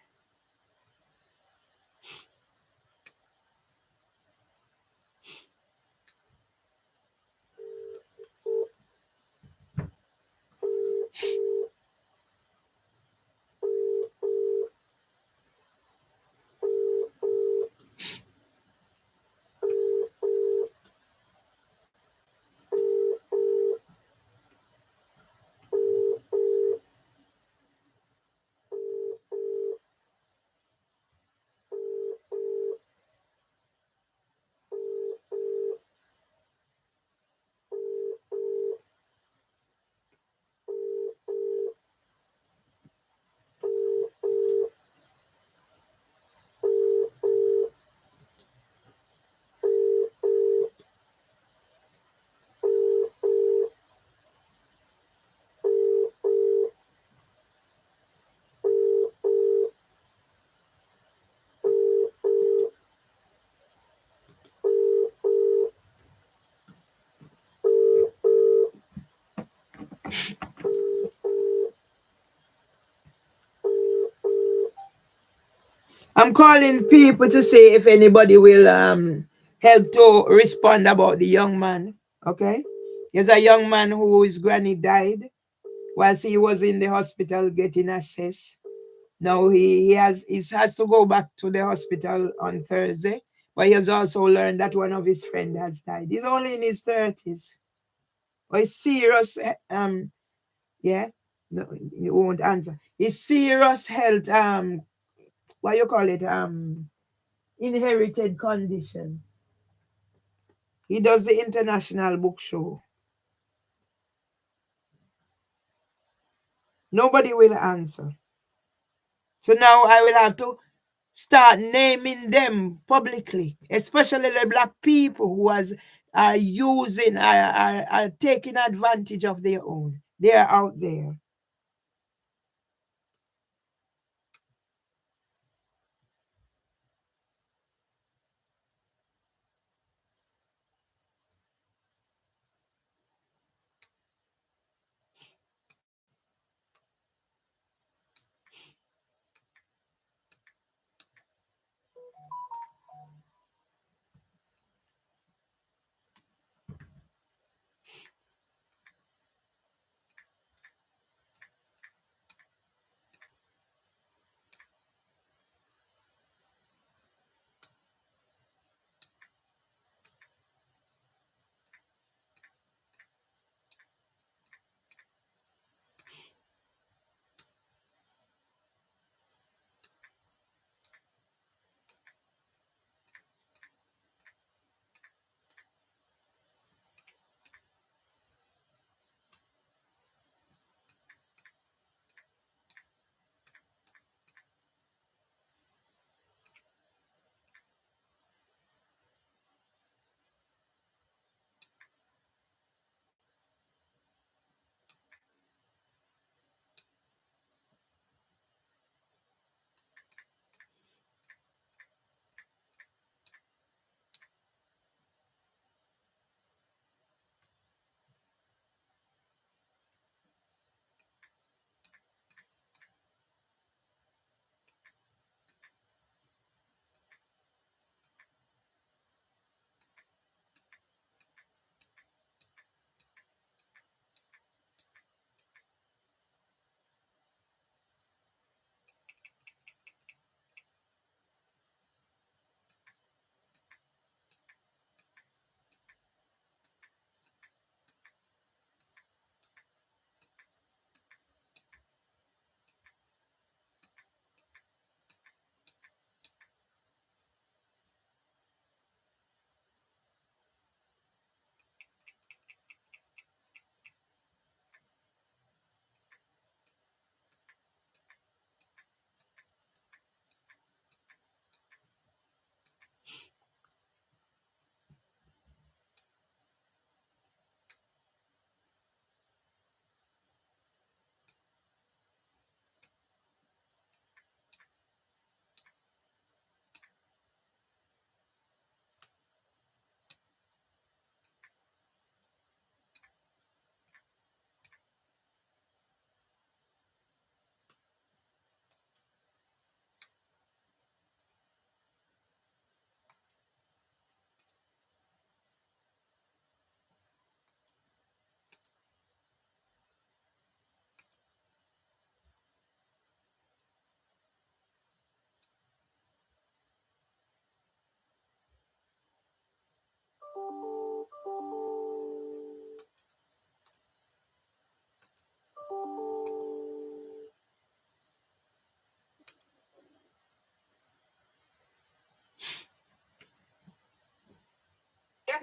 I'm calling people to see if anybody will help to respond about the young man. Okay? There's a young man whose granny died whilst he was in the hospital getting assessed. Now he has to go back to the hospital on Thursday, but he has also learned that one of his friends has died. He's only in his 30s. But it's serious yeah. No, you won't answer. It's serious health what you call it? Inherited condition. He does the international book show. Nobody will answer. So now I will have to start naming them publicly, especially the black people who are using, are taking advantage of their own. They are out there.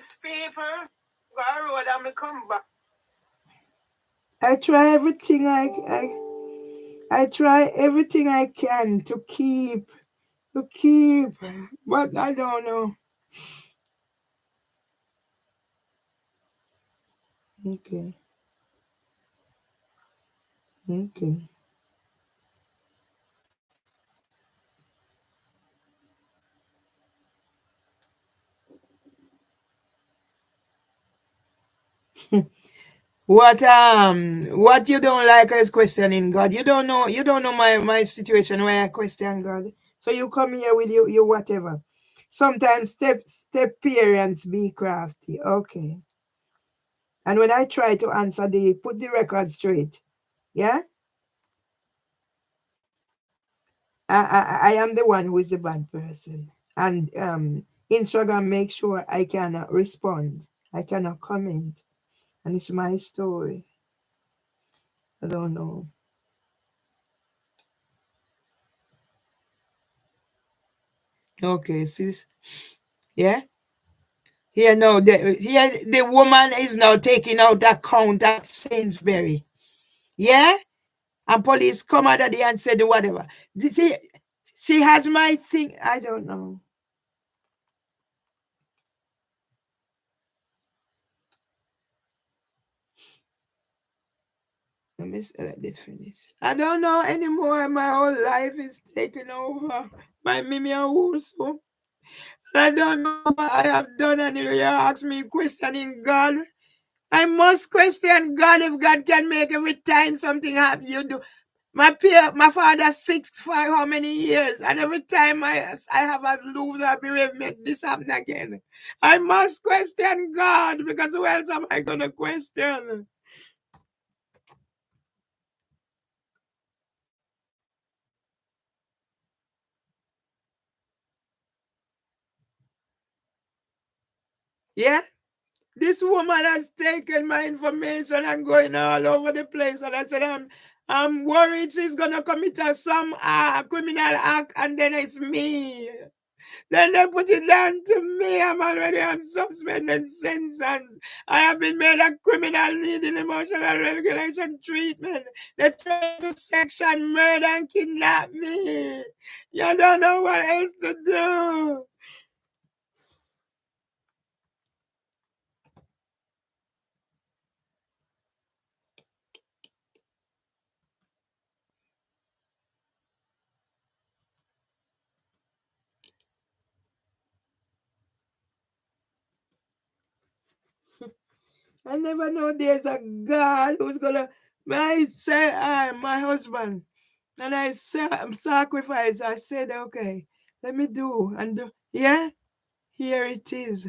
nice people. Go on road and me come back. I try everything I try everything I can to keep, but I don't know. Okay. Okay. What you don't like is questioning God. You don't know my situation where I question God. So you come here with you whatever. Sometimes step parents be crafty. Okay. And when I try to answer, they put the record straight. Yeah? I am the one who is the bad person. And Instagram makes sure I cannot respond. I cannot comment. And it's my story. I don't know. Okay, sis. Yeah? The woman is now taking out account at Sainsbury. Yeah? And police come out of there and said whatever. She has my thing. I don't know. Let me let this finish. I don't know anymore. My whole life is taken over by Mimi and Wusu. I don't know what I have done, and you ask me questioning God. I must question God if God can make every time something happens. You do. My father sick for how many years, and every time I have a loser bereavement, this happen again. I must question God because who else am I gonna question? Yeah. This woman has taken my information and going all over the place. And I said, I'm worried she's going to commit some criminal act and then it's me. Then they put it down to me. I'm already on suspended sentence. I have been made a criminal needing emotional regulation treatment. They try to section murder and kidnap me. You don't know what else to do. I never know there's a God who's gonna. I say I'm my husband, and I say I'm sacrifice. I said, okay, let me do and do. Yeah, here it is.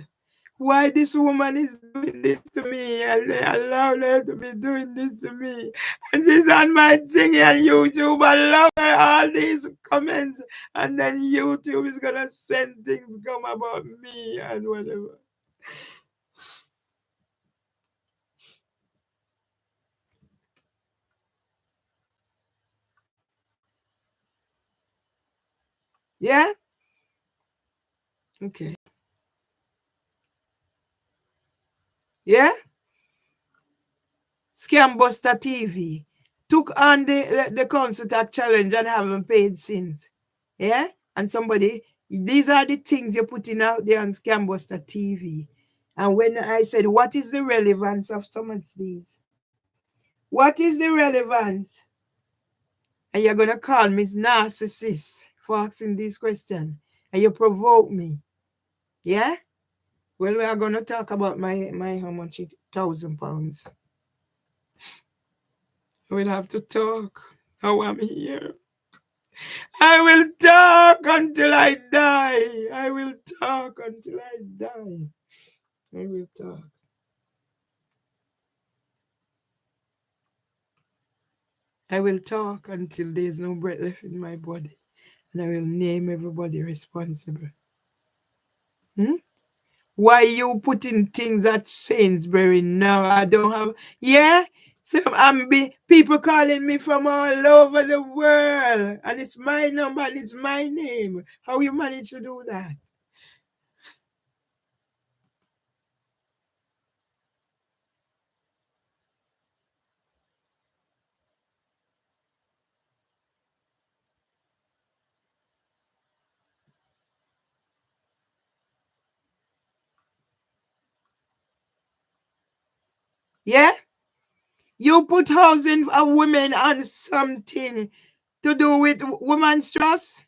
Why this woman is doing this to me and they allow her to be doing this to me. And she's on my thing on YouTube, allow her all these comments, and then YouTube is gonna send things come about me and whatever. Yeah? Okay. Yeah? Scam Buster TV took on the council tax challenge and haven't paid since. Yeah? And somebody, these are the things you're putting out there on Scam Buster TV. And when I said, what is the relevance of some of these? What is the relevance? And you're going to call me narcissist for asking this question. And you provoke me. Yeah? Well, we are going to talk about my how much it £1,000. We'll have to talk how I'm here. I will talk until I die. I will talk until I die. I will talk. I will talk until there's no breath left in my body. And I will name everybody responsible. Why you putting things at Sainsbury now? I don't have. Yeah? So people calling me from all over the world. And it's my number and it's my name. How you manage to do that? Yeah? You put housing of women on something to do with women's trust?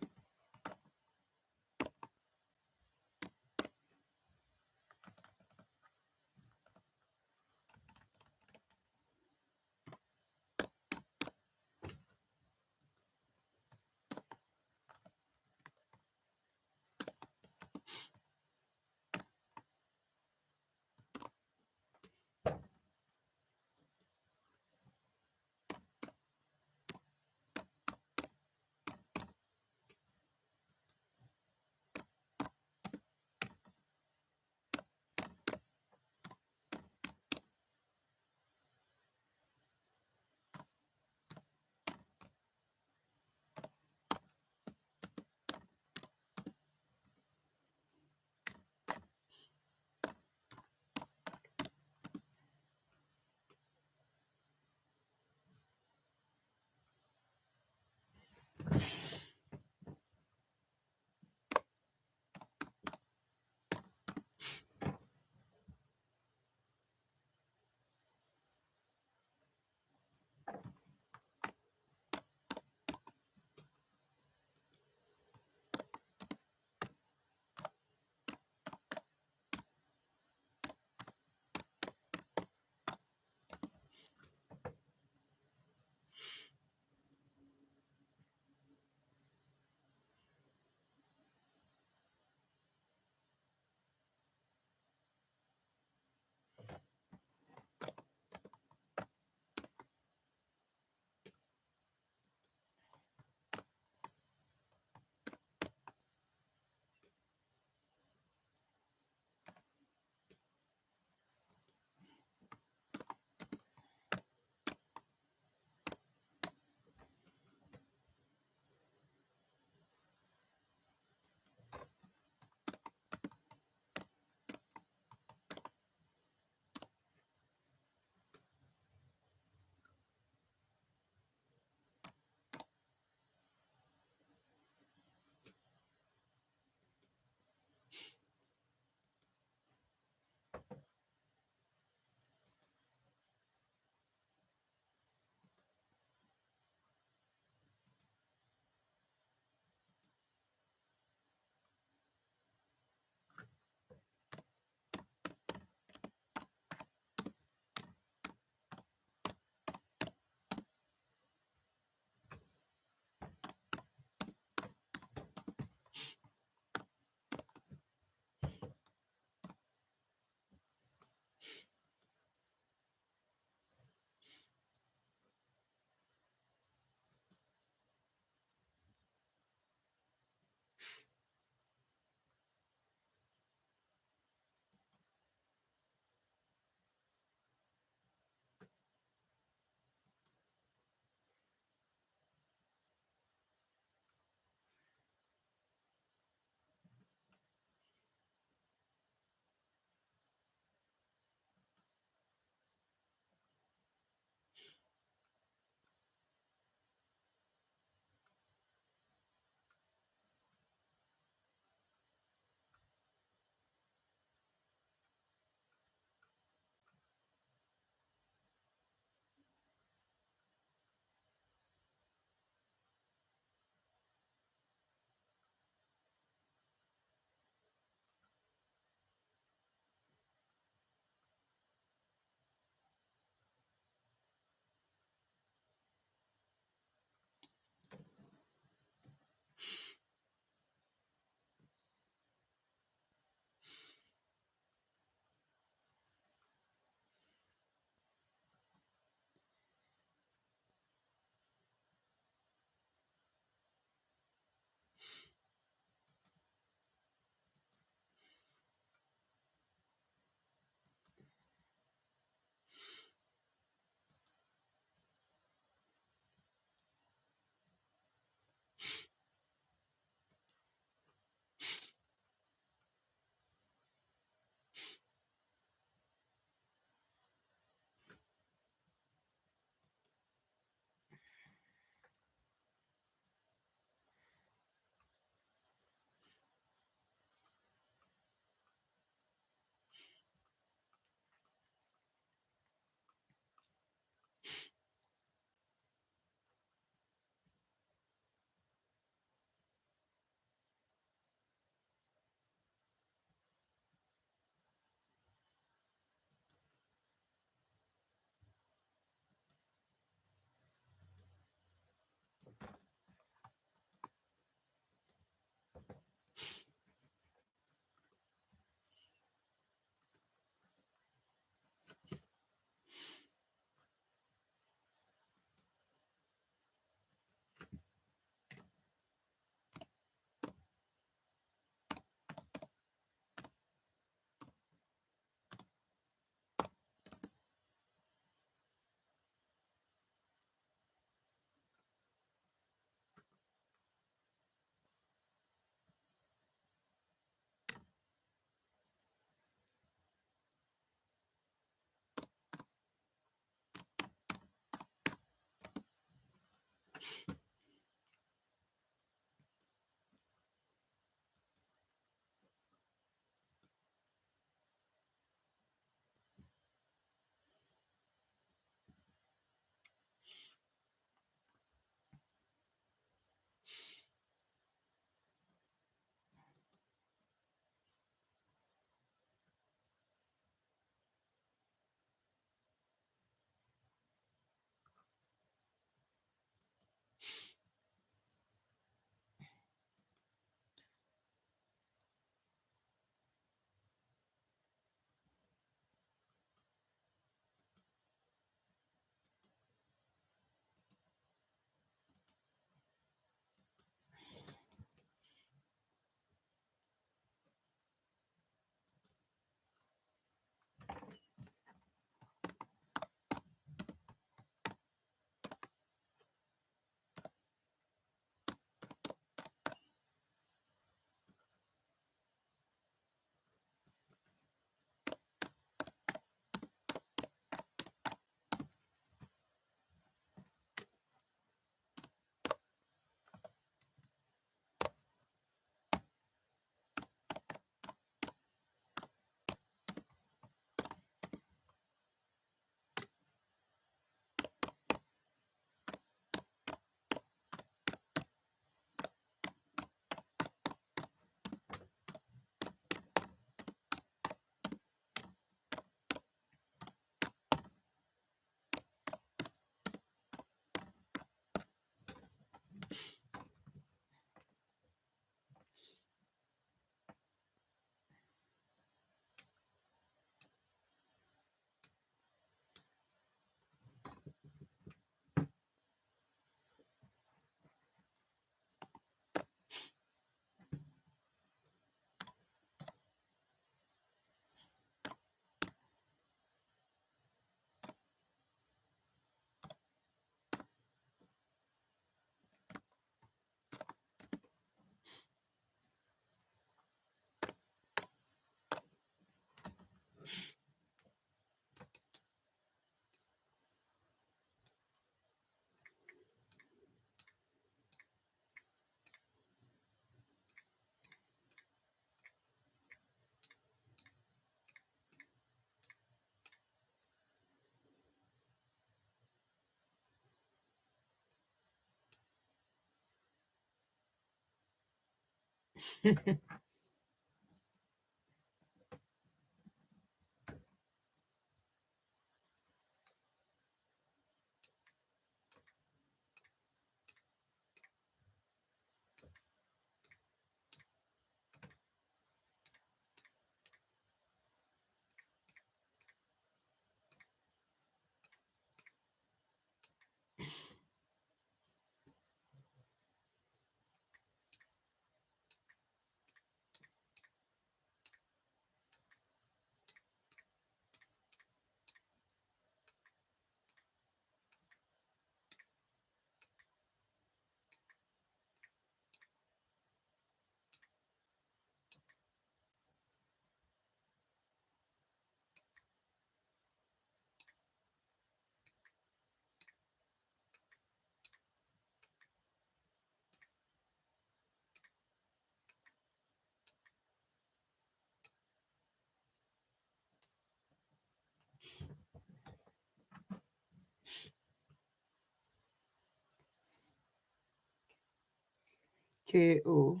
KO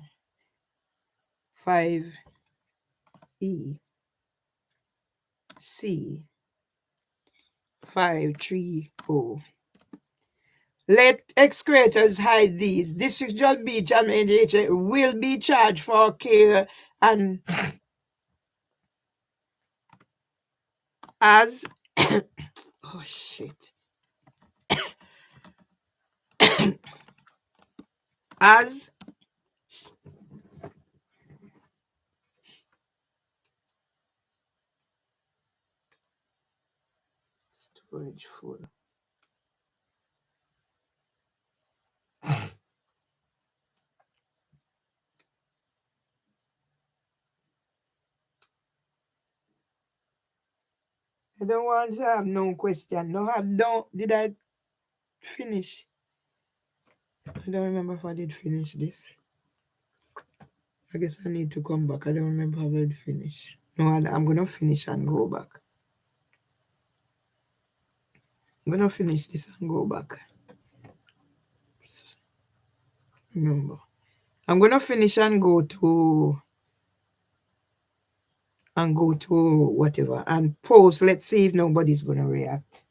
5 C 530. Let excretors hide these. District Judge Beach and NHA will be charged for care and as oh shit. As storage full. I don't want to have no question. No have no. Did I finish? I don't remember if I did finish this. I guess I need to come back. I don't remember if I did finish. No, I'm gonna finish and go back. I'm gonna finish this and go back. Remember. I'm gonna finish and go to whatever and post. Let's see if nobody's gonna react.